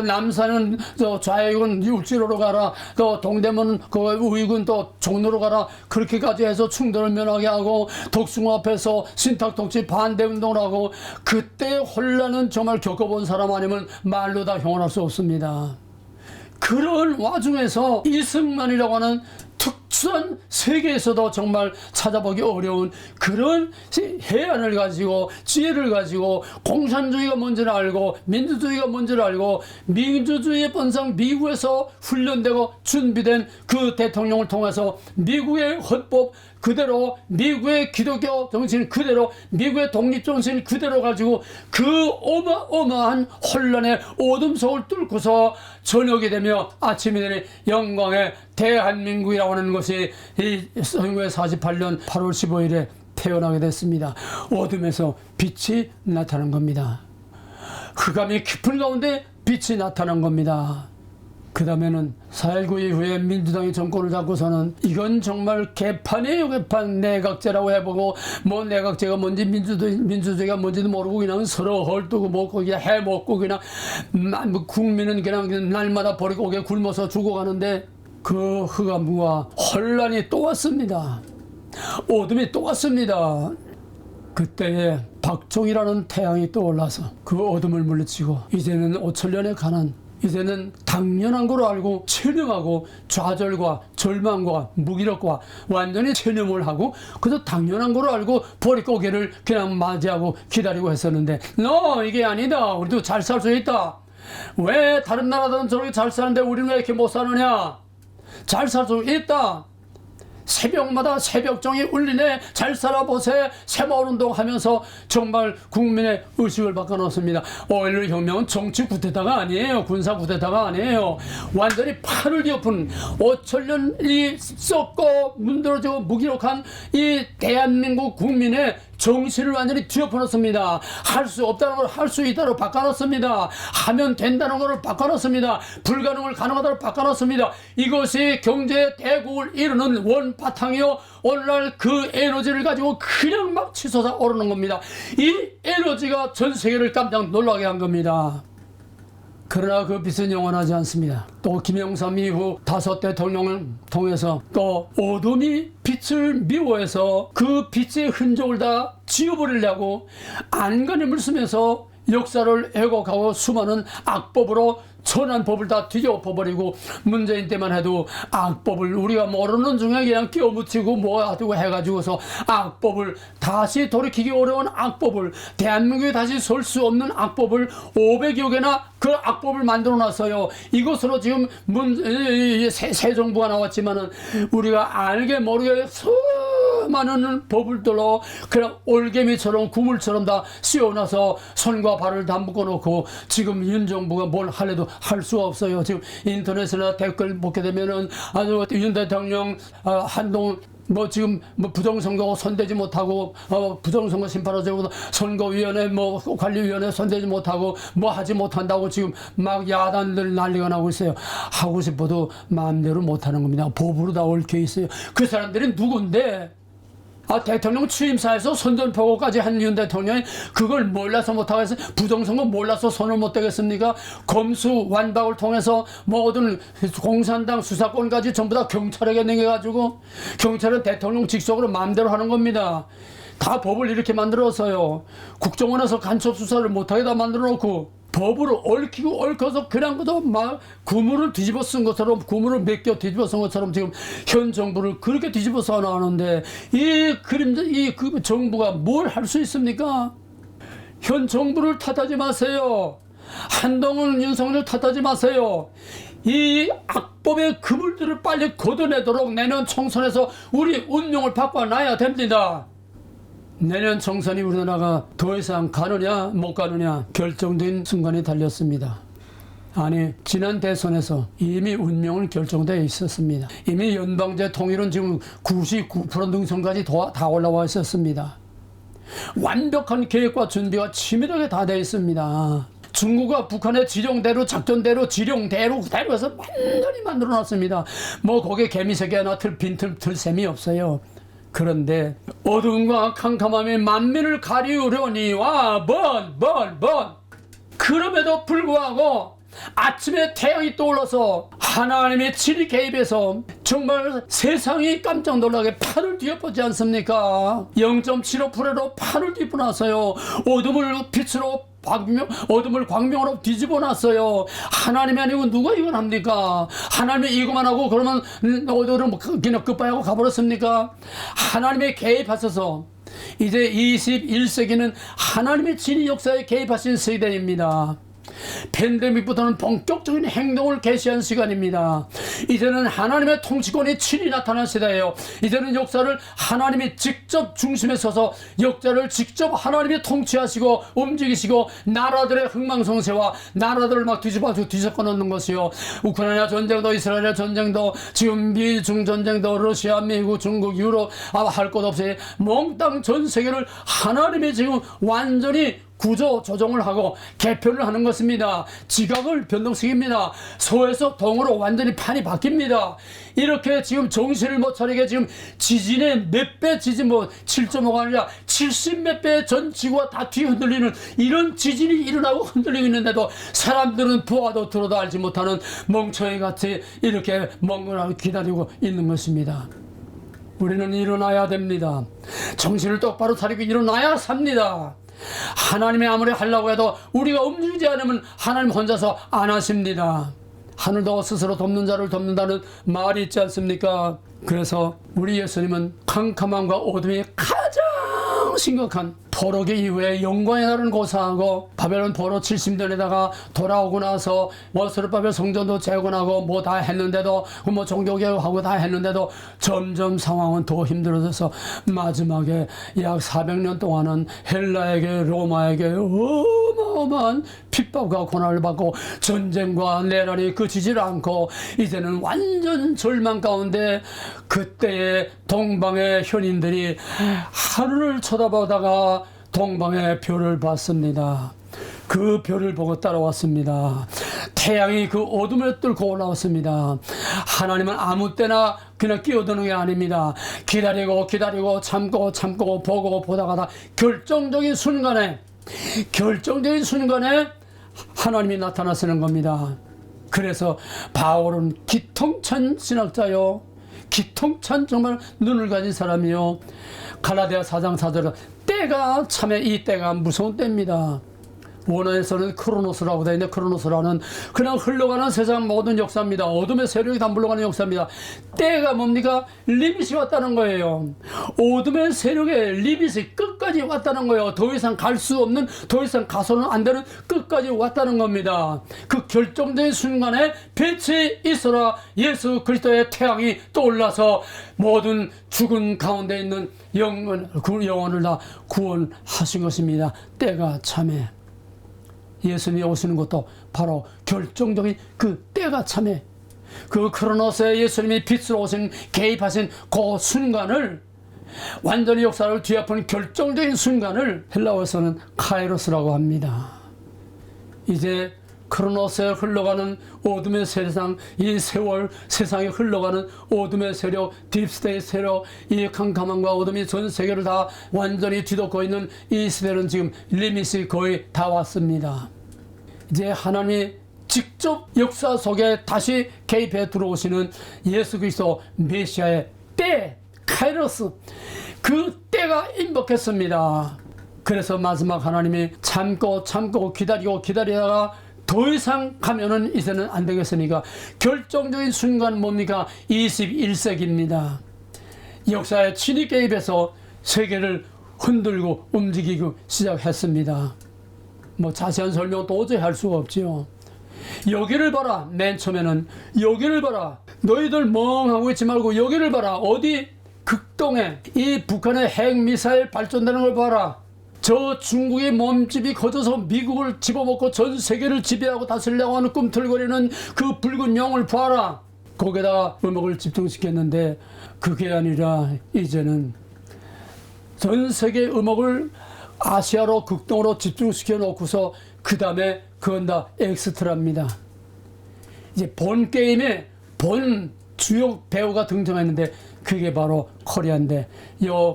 남산은 좌익은 육지로로 가라 또 동대문은 그 우익은 또 종로로 가라 그렇게까지 해서 충돌을 면하게 하고 독승 앞에서 신탁독지 반대운동을 하고 그때 혼란은 정말 겪어본 사람 아니면 말로 다 형언할 수 없습니다. 그런 와중에서 이승만이라고 하는 특수한 세계에서도 정말 찾아보기 어려운 그런 해안을 가지고 지혜를 가지고 공산주의가 뭔지를 알고 민주주의가 뭔지를 알고 민주주의의 본상 미국에서 훈련되고 준비된 그 대통령을 통해서 미국의 헌법 그대로 미국의 기독교 정신 그대로 미국의 독립정신 그대로 가지고 그 어마어마한 혼란의 어둠 속을 뚫고서 저녁이 되며 아침이 되니 영광의 대한민국이라고 하는 것이 이 1948년 8월 15일에 태어나게 됐습니다. 어둠에서 빛이 나타난 겁니다. 흑암이 깊은 가운데 빛이 나타난 겁니다. 그 다음에는 4.19 이후에 민주당이 정권을 잡고서는 이건 정말 개판이에요. 개판. 내각제라고 해보고 뭐 내각제가 뭔지 민주주의가 뭔지도 모르고 그냥 서로 헐두고 먹고 그냥 해먹고 그냥 뭐 국민은 그냥 날마다 버리고 오게 굶어서 죽어가는데 그 흑암과 혼란이 또 왔습니다. 어둠이 또 왔습니다. 그때에 박종이라는 태양이 떠올라서 그 어둠을 물리치고 이제는 5천년의 가난, 이제는 당연한 걸로 알고 체념하고 좌절과 절망과 무기력과 완전히 체념을 하고 그저 당연한 걸로 알고 버리고개를 그냥 맞이하고 기다리고 했었는데 이게 아니다. 우리도 잘 살 수 있다. 왜 다른 나라들은 저렇게 잘 사는데 우리는 왜 이렇게 못 사느냐. 잘 살 수 있다. 새벽마다 새벽종이 울리네. 잘 살아보세. 새마을운동 하면서 정말 국민의 의식을 바꿔놓습니다. 5.16 혁명은 정치 쿠데타가 아니에요. 군사 쿠데타가 아니에요. 완전히 판을 뒤엎은 5천년이 썩고 문드러지고 무기력한 이 대한민국 국민의 정신을 완전히 뒤엎어놓습니다. 할 수 없다는 걸 할 수 있다로 바꿔놓습니다. 하면 된다는 걸 바꿔놓습니다. 불가능을 가능하다로 바꿔놓습니다. 이것이 경제 대국을 이루는 원바탕이요. 오늘날 그 에너지를 가지고 그냥 막 치솟아 오르는 겁니다. 이 에너지가 전 세계를 깜짝 놀라게 한 겁니다. 그러나 그 빛은 영원하지 않습니다. 또 김영삼 이후 5 대통령을 통해서 또 어둠이 빛을 미워해서 그 빛의 흔적을 다 지워버리려고 안간힘을 쓰면서 역사를 왜곡하고 수많은 악법으로 선한 법을 다 뒤집어버리고 문재인 때만 해도 악법을 우리가 모르는 중에 그냥 끼워묻히고 뭐하고 해가지고서 악법을 다시 돌이키기 어려운 악법을 대한민국에 다시 설 수 없는 악법을 500여 개나 그 악법을 만들어 놨어요. 이것으로 지금 새 정부가 나왔지만은 우리가 알게 모르게 수많은 법을들로 그냥 올개미처럼 구물처럼 다 씌워놔서 손과 발을 다 묶어놓고 지금 윤 정부가 뭘 하려도 할 수 없어요. 지금 인터넷이나 댓글 보게 되면은 아주 윤 대통령 한동 뭐 지금 뭐 부정선거 손대지 못하고 부정선거 심판하자고 선거위원회 뭐 관리위원회 손대지 못하고 뭐 하지 못한다고 지금 막 야단들 난리가 나고 있어요. 하고 싶어도 마음대로 못하는 겁니다. 법으로 다 얽혀 있어요. 그 사람들이 누군데? 대통령 취임사에서 선전포고까지 한 윤 대통령이 그걸 몰라서 못하고 해서 부정선거 몰라서 손을 못 대겠습니까? 검수 완박을 통해서 모든 공산당 수사권까지 전부 다 경찰에게 넘겨가지고 경찰은 대통령 직속으로 마음대로 하는 겁니다. 다 법을 이렇게 만들어서요. 국정원에서 간첩 수사를 못하게 다 만들어 놓고 법으로 얽히고 얽혀서 그냥 그도 막 구물을 뒤집어 쓴 것처럼 구물을 몇 개 뒤집어 쓴 것처럼 지금 현 정부를 그렇게 뒤집어서 나오는데 그 정부가 뭘 할 수 있습니까? 현 정부를 탓하지 마세요. 한동훈 윤석열 탓하지 마세요. 이 악법의 그물들을 빨리 걷어내도록 내년 총선에서 우리 운명을 바꿔놔야 됩니다. 내년 총선이 우리나라가 더 이상 가느냐 못 가느냐 결정된 순간이 달렸습니다. 아니 지난 대선에서 이미 운명은 결정되어 있었습니다. 이미 연방제 통일은 지금 99% 능선까지 다 올라와 있었습니다. 완벽한 계획과 준비가 치밀하게 다 되어 있습니다. 중국과 북한의 지령대로 작전대로 지령대로 해서 완전히 만들어놨습니다. 뭐 거기에 개미새끼 하나 빈틀 셈이 없어요. 그런데 어둠과 캄캄함이 만민을 가리우려니와 그럼에도 불구하고 아침에 태양이 떠올라서 하나님의 친히 개입해서 정말 세상이 깜짝 놀라게 판을 뒤엎었지 않습니까? 0.75%로 판을 뒤집어놨어요. 어둠을 빛으로 어둠을 광명으로 뒤집어 놨어요. 하나님이 아니고 누가 이걸 합니까? 하나님이 이거만 하고 그러면 어디로 그냥 끝발하고 가버렸습니까? 하나님의 개입하셔서 이제 21세기는 하나님의 진리 역사에 개입하신 세대입니다. 팬데믹부터는 본격적인 행동을 개시한 시간입니다. 이제는 하나님의 통치권이 친히 나타난 시대예요. 이제는 역사를 하나님이 직접 중심에 서서 역사를 직접 하나님이 통치하시고 움직이시고 나라들의 흥망성쇠와 나라들을 막 뒤집어 놓는 것이요. 우크라이나 전쟁도 이스라엘 전쟁도 지금 미중 전쟁도 러시아 미국 중국 유럽 할 것 없이 몽땅 전 세계를 하나님이 지금 완전히 구조 조정을 하고 개편을 하는 것입니다. 지각을 변동시킵니다. 소에서 동으로 완전히 판이 바뀝니다. 이렇게 지금 정신을 못 차리게 지금 지진의 몇 배 지진, 뭐 7.5가 아니라 70 몇 배 전 지구가 다 뒤흔들리는 이런 지진이 일어나고 흔들리고 있는데도 사람들은 보아도 들어도 알지 못하는 멍청이 같이 이렇게 멍하게 기다리고 있는 것입니다. 우리는 일어나야 됩니다. 정신을 똑바로 차리고 일어나야 삽니다. 하나님이 아무리 하려고 해도 우리가 움직이지 않으면 하나님 혼자서 안 하십니다. 하늘도 스스로 돕는 자를 돕는다는 말이 있지 않습니까? 그래서 우리 예수님은 캄캄함과 어둠이 가장 심각한 포로기 이후에 영광의 날은 고사하고 바벨론 포로 70년에다가 돌아오고 나서 스룹바벨 성전도 재건하고 뭐 다 했는데도 뭐 종교개혁하고 다 했는데도 점점 상황은 더 힘들어져서 마지막에 약 400년 동안은 헬라에게 로마에게 어마어마한 핍박과 고난을 받고 전쟁과 내란이 그치질 않고 이제는 완전 절망 가운데 그때의 동방의 현인들이 하늘을 쳐다보다가 동방의 별을 봤습니다. 그 별을 보고 따라왔습니다. 태양이 그 어둠을 뚫고 올라왔습니다. 하나님은 아무 때나 그냥 끼어드는 게 아닙니다. 기다리고 참고 보고 보다가 다 결정적인 순간에 하나님이 나타나시는 겁니다. 그래서 바울은 기통찬 신학자요, 기통찬 정말 눈을 가진 사람이요, 갈라디아 4장 4절은 때가 참에 이 때가 무서운 때입니다. 원어에서는 크로노스라고 되어 있는데 크로노스라는 그냥 흘러가는 세상 모든 역사입니다. 어둠의 세력이 다 물러가는 역사입니다. 때가 뭡니까? 리밋이 왔다는 거예요. 어둠의 세력의 리밋이 끝까지 왔다는 거예요. 더 이상 갈 수 없는, 더 이상 가서는 안 되는 끝까지 왔다는 겁니다. 그 결정적인 순간에 빛이 있어라 예수 그리스도의 태양이 떠올라서 모든 죽은 가운데 있는 영혼을 다 구원하신 것입니다. 때가 참에 예수님이 오시는 것도 바로 결정적인 그 때가 참에 그 크로노스에 예수님이 빛으로 오신 개입하신 그 순간을, 완전히 역사를 뒤엎은 결정적인 순간을 헬라어에서는 카이로스라고 합니다. 이제 크로노스에 흘러가는 어둠의 세상, 이 세월 세상에 흘러가는 어둠의 세력, 딥스테이 세력, 이 캄캄함과 어둠이 전 세계를 다 완전히 뒤덮고 있는 이 시대는 지금 리밋이 거의 다 왔습니다. 이제 하나님이 직접 역사 속에 다시 개입해 들어오시는 예수 그리스도 메시아의 때, 카이로스, 그 때가 임박했습니다. 그래서 마지막 하나님이 참고 기다리다가 더 이상 가면은 이제는 안 되겠으니까 결정적인 순간 뭡니까? 21세기입니다. 역사에 친히 개입해서 세계를 흔들고 움직이고 시작했습니다. 뭐 자세한 설명 도저히 할 수가 없지요. 여기를 봐라. 맨 처음에는 여기를 봐라. 너희들 멍하고 있지 말고 여기를 봐라. 어디? 극동에 이 북한의 핵미사일 발전되는 걸 봐라. 저 중국의 몸집이 커져서 미국을 집어먹고 전 세계를 지배하고 다스리려고 하는 꿈틀거리는 그 붉은 영을 봐라. 거기다가 음악을 집중시켰는데 그게 아니라 이제는 전 세계 음악을 아시아로 극동으로 집중시켜 놓고서 그 다음에 그건 다 엑스트라입니다. 이제 본 게임에 본 주요 배우가 등장했는데 그게 바로 코리아인데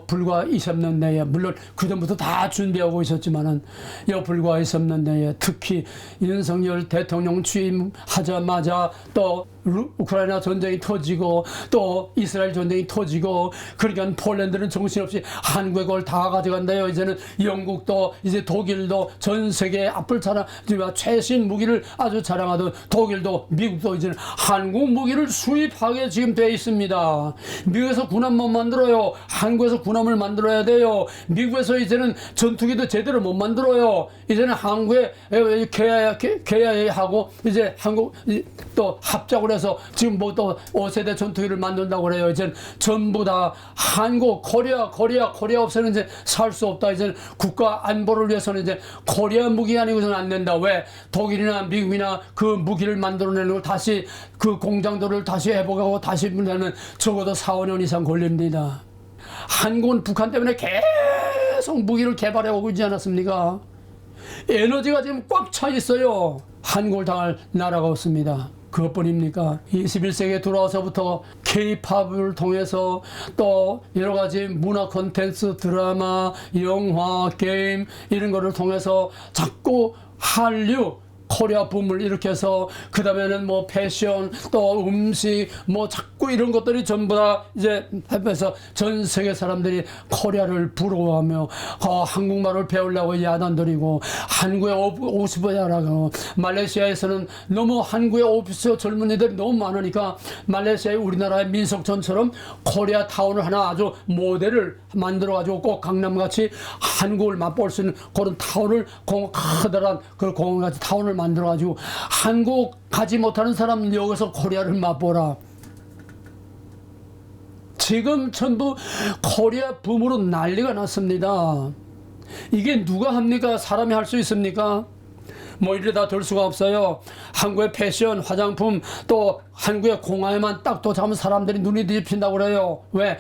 불과 20년 내에, 물론 그전부터 다 준비하고 있었지만은 불과 20년 내에 특히 윤석열 대통령 취임하자마자 또 우크라이나 전쟁이 터지고 또 이스라엘 전쟁이 터지고, 그러니까 폴란드는 정신없이 한국의 걸 다 가져간다요. 이제는 영국도 이제 독일도 전 세계 앞을 최신 무기를 아주 자랑하던 독일도 미국도 이제는 한국 무기를 수입하게 지금 돼 있습니다. 미국에서 군함 못 만들어요. 한국에서 군함을 만들어야 돼요. 미국에서 이제는 전투기도 제대로 못 만들어요. 이제는 한국에 개야하고 이제 한국 또 합작을 해서 지금 뭐 또 5세대 전투기를 만든다고 그래요. 이제 전부 다 한국, 코리아 없애는 이제 살 수 없다. 이제 국가 안보를 위해서는 이제 코리아 무기 아니고서는 안 된다. 왜? 독일이나 미국이나 그 무기를 만들어내는 걸 다시 그 공장들을 다시 회복하고 다시 문하면 적어도 4, 5년 이상 걸립니다. 한국은 북한 때문에 계속 무기를 개발해 오고 있지 않았습니까? 에너지가 지금 꽉 차 있어요. 한국을 당할 나라가 없습니다. 그것뿐입니까? 21세기에 들어와서부터 K-팝을 통해서 또 여러 가지 문화 콘텐츠, 드라마, 영화, 게임 이런 거를 통해서 자꾸 한류 코리아 붐을 일으켜서 그 다음에는 뭐 패션 또 음식 뭐 자꾸 이런 것들이 전부 다 이제 해서 전 세계 사람들이 코리아를 부러워하며 한국말을 배우려고 야단들이고 한국에 오십어야라고 말레이시아에서는 너무 한국에 오피스 젊은이들이 너무 많으니까 말레이시아의 우리나라의 민속촌처럼 코리아 타운을 하나 아주 모델을 만들어 가지고 꼭 강남같이 한국을 맛볼 수 있는 그런 타운을 커다란 그 공원같이 타운을 만들어가지고 한국 가지 못하는 사람 여기서 코리아를 맛보라. 지금 전부 코리아 붐으로 난리가 났습니다. 이게 누가 합니까? 사람이 할 수 있습니까? 뭐 이러다 될 수가 없어요. 한국의 패션, 화장품 또 한국의 공항에만 딱 도착하면 사람들이 눈이 뒤집힌다고 그래요. 왜?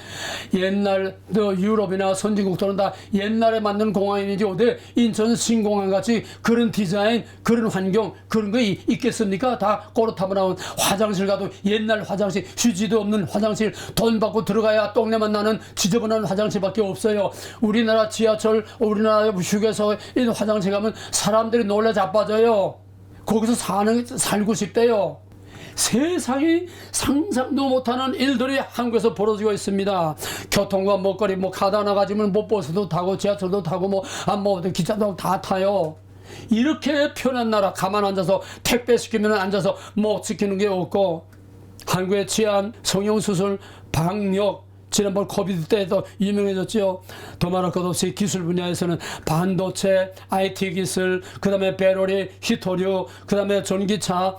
옛날 유럽이나 선진국들은 다 옛날에 만든 공항이지 어디 인천 신공항 같이 그런 디자인, 그런 환경 그런 거 있겠습니까? 다 꼬르타고 나온 화장실 가도 옛날 화장실, 휴지도 없는 화장실, 돈 받고 들어가야 똥내만 나는 지저분한 화장실밖에 없어요. 우리나라 지하철, 우리나라 휴게소 이런 화장실 가면 사람들이 놀라 자빠져요. 거기서 살고 싶대요. 세상이 상상도 못하는 일들이 한국에서 벌어지고 있습니다. 교통과 먹거리 뭐 가다 나가지면 뭐 버스도 타고 지하철도 타고 뭐 기차도 다 타요. 이렇게 편한 나라 가만 앉아서 택배 시키면 앉아서 뭐 시키는 게 없고 한국의 치안, 성형수술, 방역 지난번 코비드 때도 유명해졌죠. 더 말할 것 없이 기술 분야에서는 반도체, IT 기술, 그 다음에 배터리, 히토류, 그 다음에 전기차,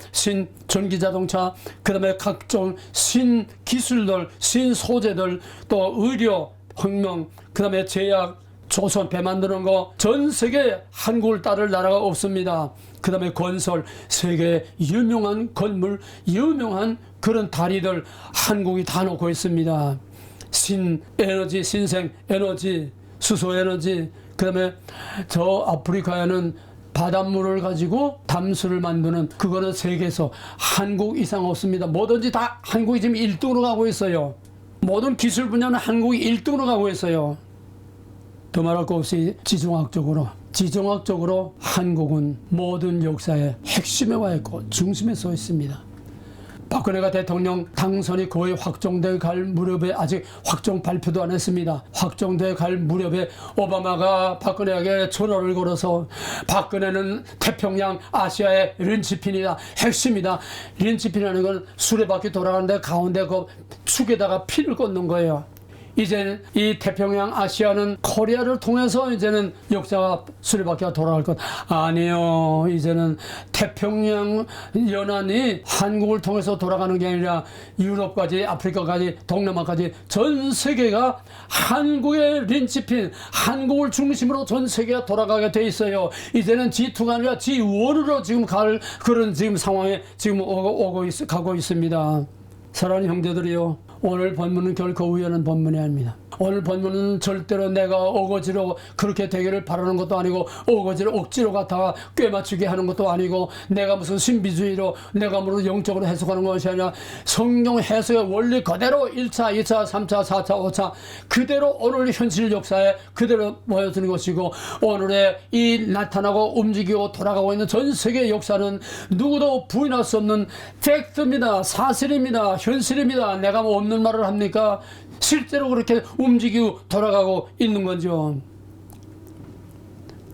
전기자동차, 그 다음에 각종 신기술들, 신소재들, 또 의료, 혁명, 그 다음에 제약, 조선 배 만드는 거, 전 세계 한국을 따를 나라가 없습니다. 그 다음에 건설, 세계 유명한 건물, 유명한 그런 다리들 한국이 다 놓고 있습니다. 신에너지, 신생에너지, 수소에너지, 그 다음에 저 아프리카에는 바닷물을 가지고 담수를 만드는 그거는 세계에서 한국 이상 없습니다. 뭐든지 다 한국이 지금 1등으로 가고 있어요. 모든 기술 분야는 한국이 1등으로 가고 있어요. 더 말할 거 없이 지정학적으로 한국은 모든 역사의 핵심에 와 있고 중심에 서 있습니다. 박근혜가 대통령 당선이 거의 확정돼 갈 무렵에 아직 확정 발표도 안 했습니다. 확정돼 갈 무렵에 오바마가 박근혜에게 전화를 걸어서 박근혜는 태평양 아시아의 린치핀이다. 핵심이다. 린치핀이라는 건 수레바퀴 돌아가는데 가운데 그 축에다가 피를 꽂는 거예요. 이제 이 태평양 아시아는 코리아를 통해서 이제는 역사가 수레바퀴가 돌아갈 것 아니에요. 이제는 태평양 연안이 한국을 통해서 돌아가는 게 아니라 유럽까지 아프리카까지 동남아까지 전 세계가 한국의 린치핀, 한국을 중심으로 전 세계가 돌아가게 돼 있어요. 이제는 G2가 아니라 G1으로 지금 갈 그런 지금 상황에 지금 가고 있습니다. 사랑하는 형제들이요, 오늘 본문은 결코 우연한 본문이 아닙니다. 오늘 본문은 절대로 내가 어거지로 그렇게 되기를 바라는 것도 아니고 어거지로 억지로 갖다가 꿰맞추게 하는 것도 아니고 내가 무슨 신비주의로 내가 무슨 영적으로 해석하는 것이 아니라 성경 해석의 원리 그대로 1차, 2차, 3차, 4차, 5차 그대로 오늘 현실 역사에 그대로 보여주는 것이고 오늘의 이 나타나고 움직이고 돌아가고 있는 전 세계 역사는 누구도 부인할 수 없는 팩트입니다. 사실입니다. 현실입니다. 내가 뭐 없는 말을 합니까? 실제로 그렇게 움직이고 돌아가고 있는 거죠.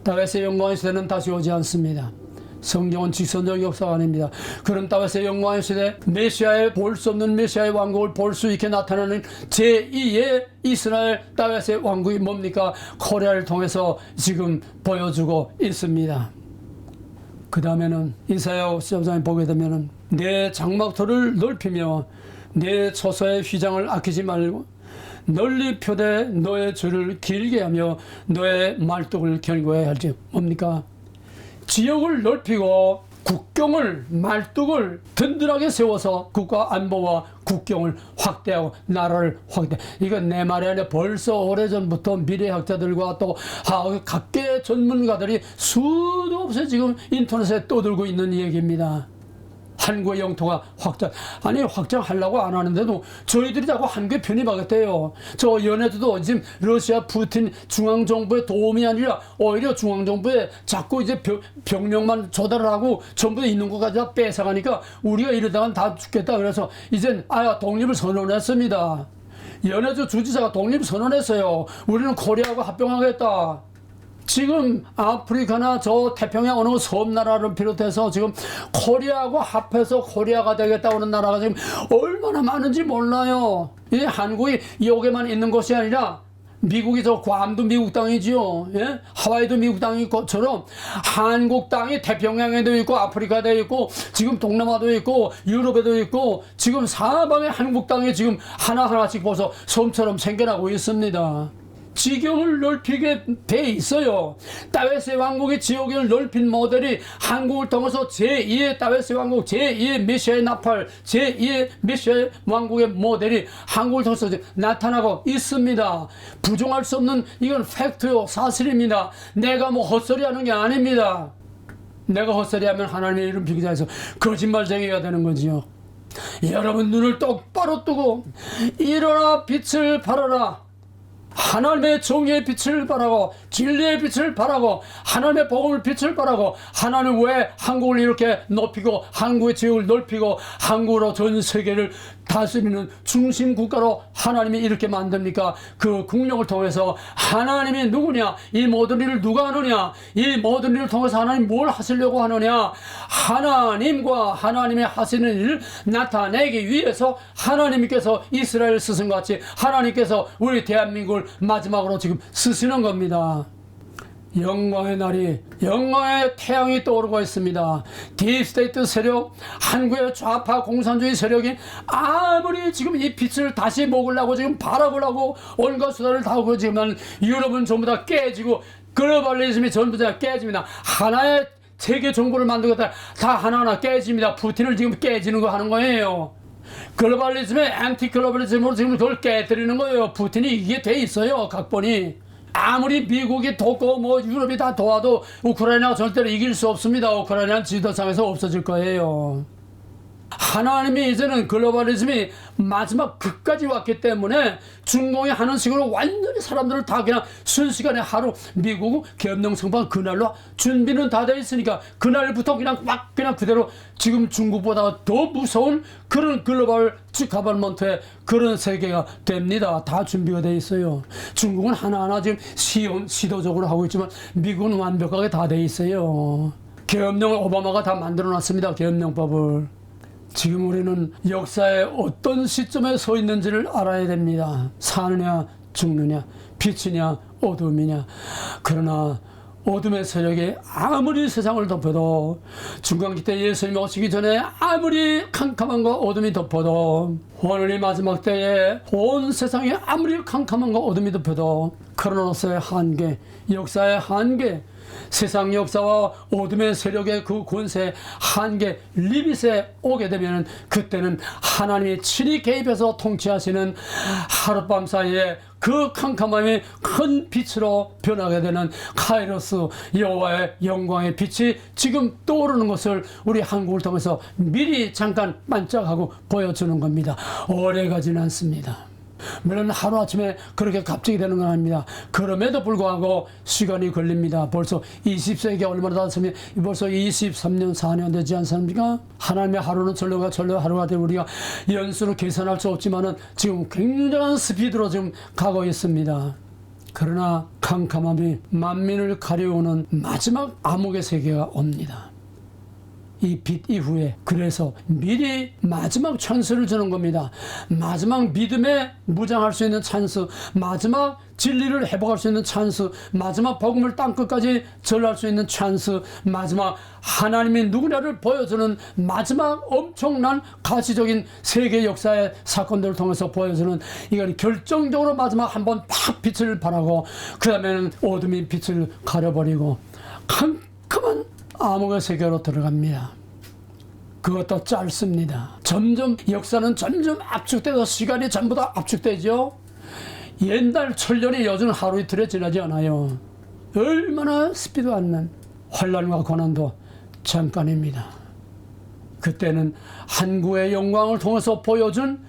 다윗의 영광의 시대는 다시 오지 않습니다. 성경은 직선적 역사가 아닙니다. 그런 다윗의 영광의 시대, 메시아의 볼 수 없는 메시아의 왕국을 볼 수 있게 나타나는 제2의 이스라엘 다윗의 왕국이 뭡니까? 코리아를 통해서 지금 보여주고 있습니다. 그 다음에는 이사야 55장에 보게 되면은 내 장막터를 넓히며 내 처소의 휘장을 아끼지 말고 널리 펴되 너의 줄을 길게 하며 너의 말뚝을 견고해야 할지 뭡니까? 지역을 넓히고 국경을 말뚝을 든든하게 세워서 국가 안보와 국경을 확대하고 나라를 확대. 이건 내 말이 아니라 벌써 오래전부터 미래학자들과 또 각계 전문가들이 수도 없이 지금 인터넷에 떠들고 있는 얘기입니다. 한국의 영토가 확장하려고 안 하는데도 저희들이 자꾸 한국에 편입하겠대요. 저 연애도 지금 러시아 푸틴 중앙정부의 도움이 아니라 오히려 중앙정부에 자꾸 이제 병력만 조달을 하고 전부 있는 것까지 다 뺏어가니까 우리가 이러다간 다 죽겠다. 그래서 이젠 독립을 선언했습니다. 연해주 주지사가 독립 선언했어요. 우리는 코리아하고 합병하겠다. 지금 아프리카나 저 태평양 어느 섬나라를 비롯해서 지금 코리아하고 합해서 코리아가 되겠다 하는 나라가 지금 얼마나 많은지 몰라요. 이 한국이 여기만 있는 것이 아니라 미국이 저 괌도 미국 땅이지요. 예? 하와이도 미국 땅인 것처럼 한국 땅이 태평양에도 있고 아프리카도 있고 지금 동남아도 있고 유럽에도 있고 지금 사방에 한국 땅이 지금 하나하나씩 벌써 섬처럼 생겨나고 있습니다. 지경을 넓히게 돼 있어요. 다베스 왕국의 지역을 넓힌 모델이 한국을 통해서 제2의 다베스 왕국, 제2의 메시아의 나팔, 제2의 메시아의 왕국의 모델이 한국을 통해서 나타나고 있습니다. 부정할 수 없는 이건 팩트요, 사실입니다. 내가 뭐 헛소리하는 게 아닙니다. 내가 헛소리하면 하나님의 이름 비기자해서 거짓말쟁이가 되는 거지요. 여러분 눈을 똑바로 뜨고 일어나 빛을 발하라. 하나님의 정의의 빛을 발하고 진리의 빛을 발하고 하나님의 복음을 빛을 발하고 하나님 왜 한국을 이렇게 높이고 한국의 지역을 넓히고 한국으로 전 세계를 다스리는 중심 국가로 하나님이 이렇게 만듭니까? 그 국력을 통해서 하나님이 누구냐? 이 모든 일을 누가 하느냐? 이 모든 일을 통해서 하나님 뭘 하시려고 하느냐? 하나님과 하나님의 하시는 일을 나타내기 위해서 하나님께서 이스라엘 스승같이 하나님께서 우리 대한민국을 마지막으로 지금 쓰시는 겁니다. 영광의 날이, 영광의 태양이 떠오르고 있습니다. 딥스테이트 세력, 한국의 좌파 공산주의 세력이 아무리 지금 이 빛을 다시 먹으려고 지금 바라보려고 온갖 수단을 다 하고 지금 유럽은 전부 다 깨지고 글로벌리즘이 전부 다 깨집니다. 하나의 세계 정부를 만들겠다. 다 하나하나 깨집니다. 푸틴을 지금 깨지는 거 하는 거예요. 글로벌리즘의 안티 글로벌리즘으로 지금 그걸 깨뜨리는 거예요. 푸틴이 이게 돼 있어요. 각본이. 아무리 미국이 돕고 뭐 유럽이 다 도와도 우크라이나가 절대로 이길 수 없습니다. 우크라이나는 지도상에서 없어질 거예요. 하나님이 이제는 글로벌리즘이 마지막 끝까지 왔기 때문에 중공이 하는 식으로 완전히 사람들을 다 그냥 순식간에 하루 미국 계엄령 선포한 그날로 준비는 다 돼 있으니까 그날부터 그냥 막 그냥 그대로 지금 중국보다 더 무서운 그런 글로벌 가버먼트의 그런 세계가 됩니다. 다 준비가 돼 있어요. 중국은 하나하나 지금 시도적으로 하고 있지만 미국은 완벽하게 다 돼 있어요. 계엄령을 오바마가 다 만들어 놨습니다. 계엄령법을. 지금 우리는 역사의 어떤 시점에 서 있는지를 알아야 됩니다. 사느냐 죽느냐 빛이냐 어둠이냐. 그러나 어둠의 세력이 아무리 세상을 덮어도 중간기 때 예수님이 오시기 전에 아무리 캄캄함과 어둠이 덮어도 오늘이 마지막 때에 온 세상에 아무리 캄캄함과 어둠이 덮어도 크로노스의 한계, 역사의 한계, 세상 역사와 어둠의 세력의 그 권세 한계 리밋에 오게 되면 그때는 하나님이 친히 개입해서 통치하시는 하룻밤 사이에 그 캄캄함이 큰 빛으로 변하게 되는 카이로스 여호와의 영광의 빛이 지금 떠오르는 것을 우리 한국을 통해서 미리 잠깐 반짝하고 보여주는 겁니다. 오래 가지는 않습니다. 물론 하루아침에 그렇게 갑자기 되는 건 아닙니다. 그럼에도 불구하고 시간이 걸립니다. 벌써 20세기가 얼마나 됐으면 벌써 23년 4년 되지 않습니까? 하나님의 하루는 절로가 하루가 되고 우리가 연수로 계산할 수 없지만은 지금 굉장한 스피드로 지금 가고 있습니다. 그러나 캄캄함이 만민을 가려오는 마지막 암흑의 세계가 옵니다. 이 빛 이후에 그래서 미리 마지막 찬스를 주는 겁니다. 마지막 믿음에 무장할 수 있는 찬스, 마지막 진리를 회복할 수 있는 찬스, 마지막 복음을 땅끝까지 전할 수 있는 찬스, 마지막 하나님이 누구냐를 보여주는 마지막 엄청난 가시적인 세계 역사의 사건들을 통해서 보여주는 이건 결정적으로 마지막 한번 팍 빛을 발하고 그 다음에는 어둠이 빛을 가려버리고 캄캄한 암흑의 세계로 들어갑니다. 그것도 짧습니다. 점점 역사는 점점 압축돼서 시간이 전부 다 압축되죠. 옛날 천년이 요즘 하루 이틀에 지나지 않아요. 얼마나 스피드 않는 환란과 고난도 잠깐입니다. 그때는 한국의 영광을 통해서 보여준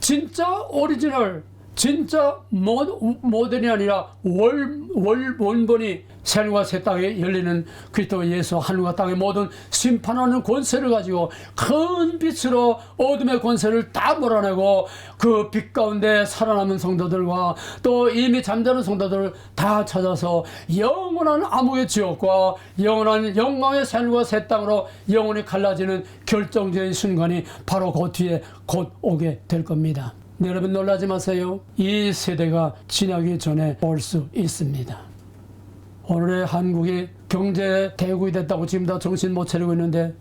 진짜 오리지널, 진짜 모델이 아니라 원본이 하늘과 새 땅에 열리는 그리스도 예수, 하늘과 땅의 모든 심판하는 권세를 가지고 큰 빛으로 어둠의 권세를 다 몰아내고 그 빛 가운데 살아남은 성도들과 또 이미 잠자는 성도들을 다 찾아서 영원한 암흑의 지옥과 영원한 영광의 하늘과 새 땅으로 영원히 갈라지는 결정적인 순간이 바로 그 뒤에 곧 오게 될 겁니다. 여러분 놀라지 마세요. 이 세대가 지나기 전에 올 수 있습니다. 오늘의 한국이 경제 대국이 됐다고 지금 다 정신 못 차리고 있는데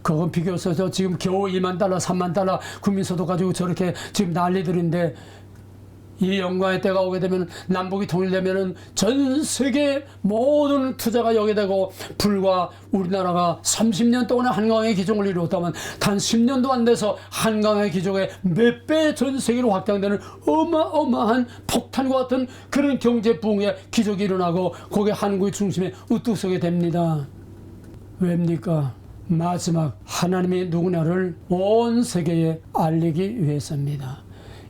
그건 비교해서 지금 겨우 2만 달러 3만 달러 국민소득 가지고 저렇게 지금 난리들인데 이 영광의 때가 오게 되면 남북이 통일되면은 전 세계 모든 투자가 여기 되고 불과 우리나라가 30년 동안에 한강의 기종을 이루었다면 단 10년도 안 돼서 한강의 기종의 몇 배 전 세계로 확장되는 어마어마한 폭탄과 같은 그런 경제 부흥의 기적이 일어나고 거기에 한국의 중심에 우뚝 서게 됩니다. 왜입니까? 마지막 하나님이 누구냐를 온 세계에 알리기 위해서입니다.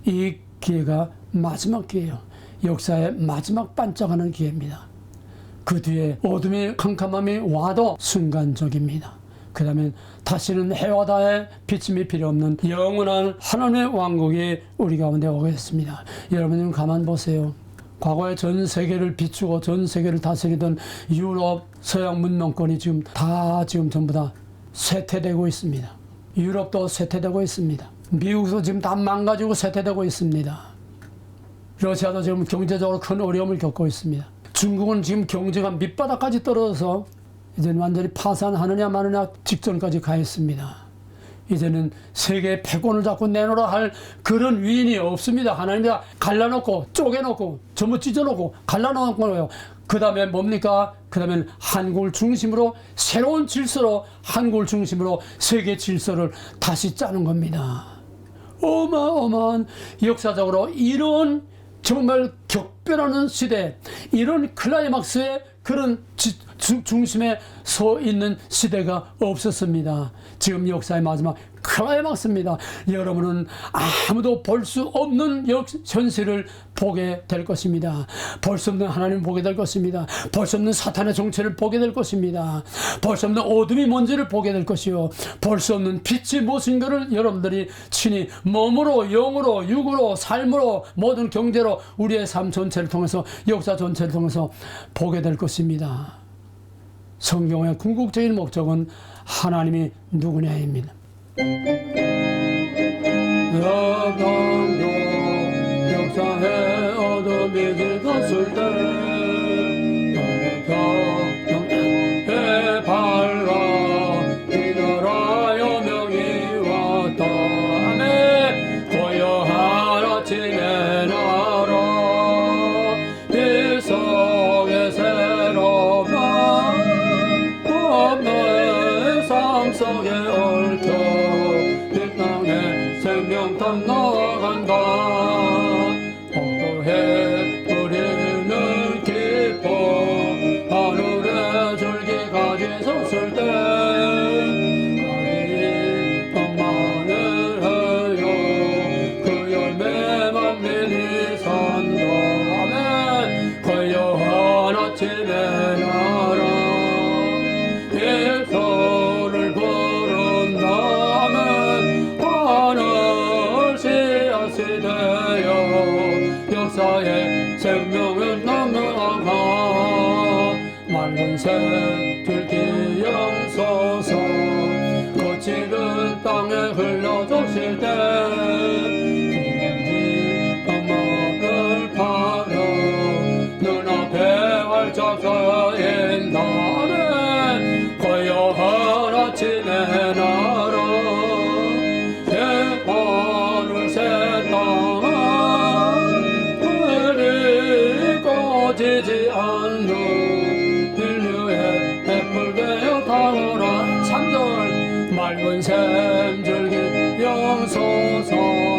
이 기회가 마지막 기회예요. 역사의 마지막 반짝하는 기회입니다. 그 뒤에 어둠이 캄캄함이 와도 순간적입니다. 그 다음에 다시는 해와 달의 비침이 필요 없는 영원한 하나님의 왕국이 우리 가운데 오겠습니다. 여러분 가만 보세요. 과거에 전 세계를 비추고 전 세계를 다스리던 유럽 서양 문명권이 지금 전부 다 쇠퇴되고 있습니다. 유럽도 쇠퇴되고 있습니다. 미국도 지금 다 망가지고 쇠퇴되고 있습니다. 러시아도 지금 경제적으로 큰 어려움을 겪고 있습니다. 중국은 지금 경제가 밑바닥까지 떨어져서 이제는 완전히 파산하느냐 마느냐 직전까지 가 있습니다. 이제는 세계의 패권을 잡고 내놓으라 할 그런 위인이 없습니다. 하나님이 갈라놓고 쪼개놓고 전부 찢어놓고 갈라놓은 거예요. 그 다음에 뭡니까? 그 다음에 한국을 중심으로 새로운 질서로 한국을 중심으로 세계 질서를 다시 짜는 겁니다. 어마어마한 역사적으로 이런 정말 격변하는 시대, 이런 클라이막스의 그런 중심에 서 있는 시대가 없었습니다. 지금 역사의 마지막 클라이막스입니다. 여러분은 아무도 볼 수 없는 현실을 보게 될 것입니다. 볼 수 없는 하나님을 보게 될 것입니다. 볼 수 없는 사탄의 정체를 보게 될 것입니다. 볼 수 없는 어둠이 뭔지를 보게 될 것이요, 볼 수 없는 빛이 무엇인가를 여러분들이 친히 몸으로, 영으로, 육으로, 삶으로, 모든 경제로 우리의 삶 전체를 통해서, 역사 전체를 통해서 보게 될 것입니다. 성경의 궁극적인 목적은 하나님이 누구냐입니다. 여강도 역사의 어둠이 짙었을 때 너의 밝아 이 나라 여명이 왔다. 아멘. 고요한 아침의 나라 이 속에 새로운 너의 삶 속에 얽혀 이 땅에 생명 던너간다. 어해 우리는 기뻐 하늘에 줄기까지 섰을 때 가리 엄마를 해요 그 열매만 미니 산다. 아멘. 고요한 아침에 나라 예서를 부른다면 하늘 씨앗이 되어 맑은 샘 줄기 영소서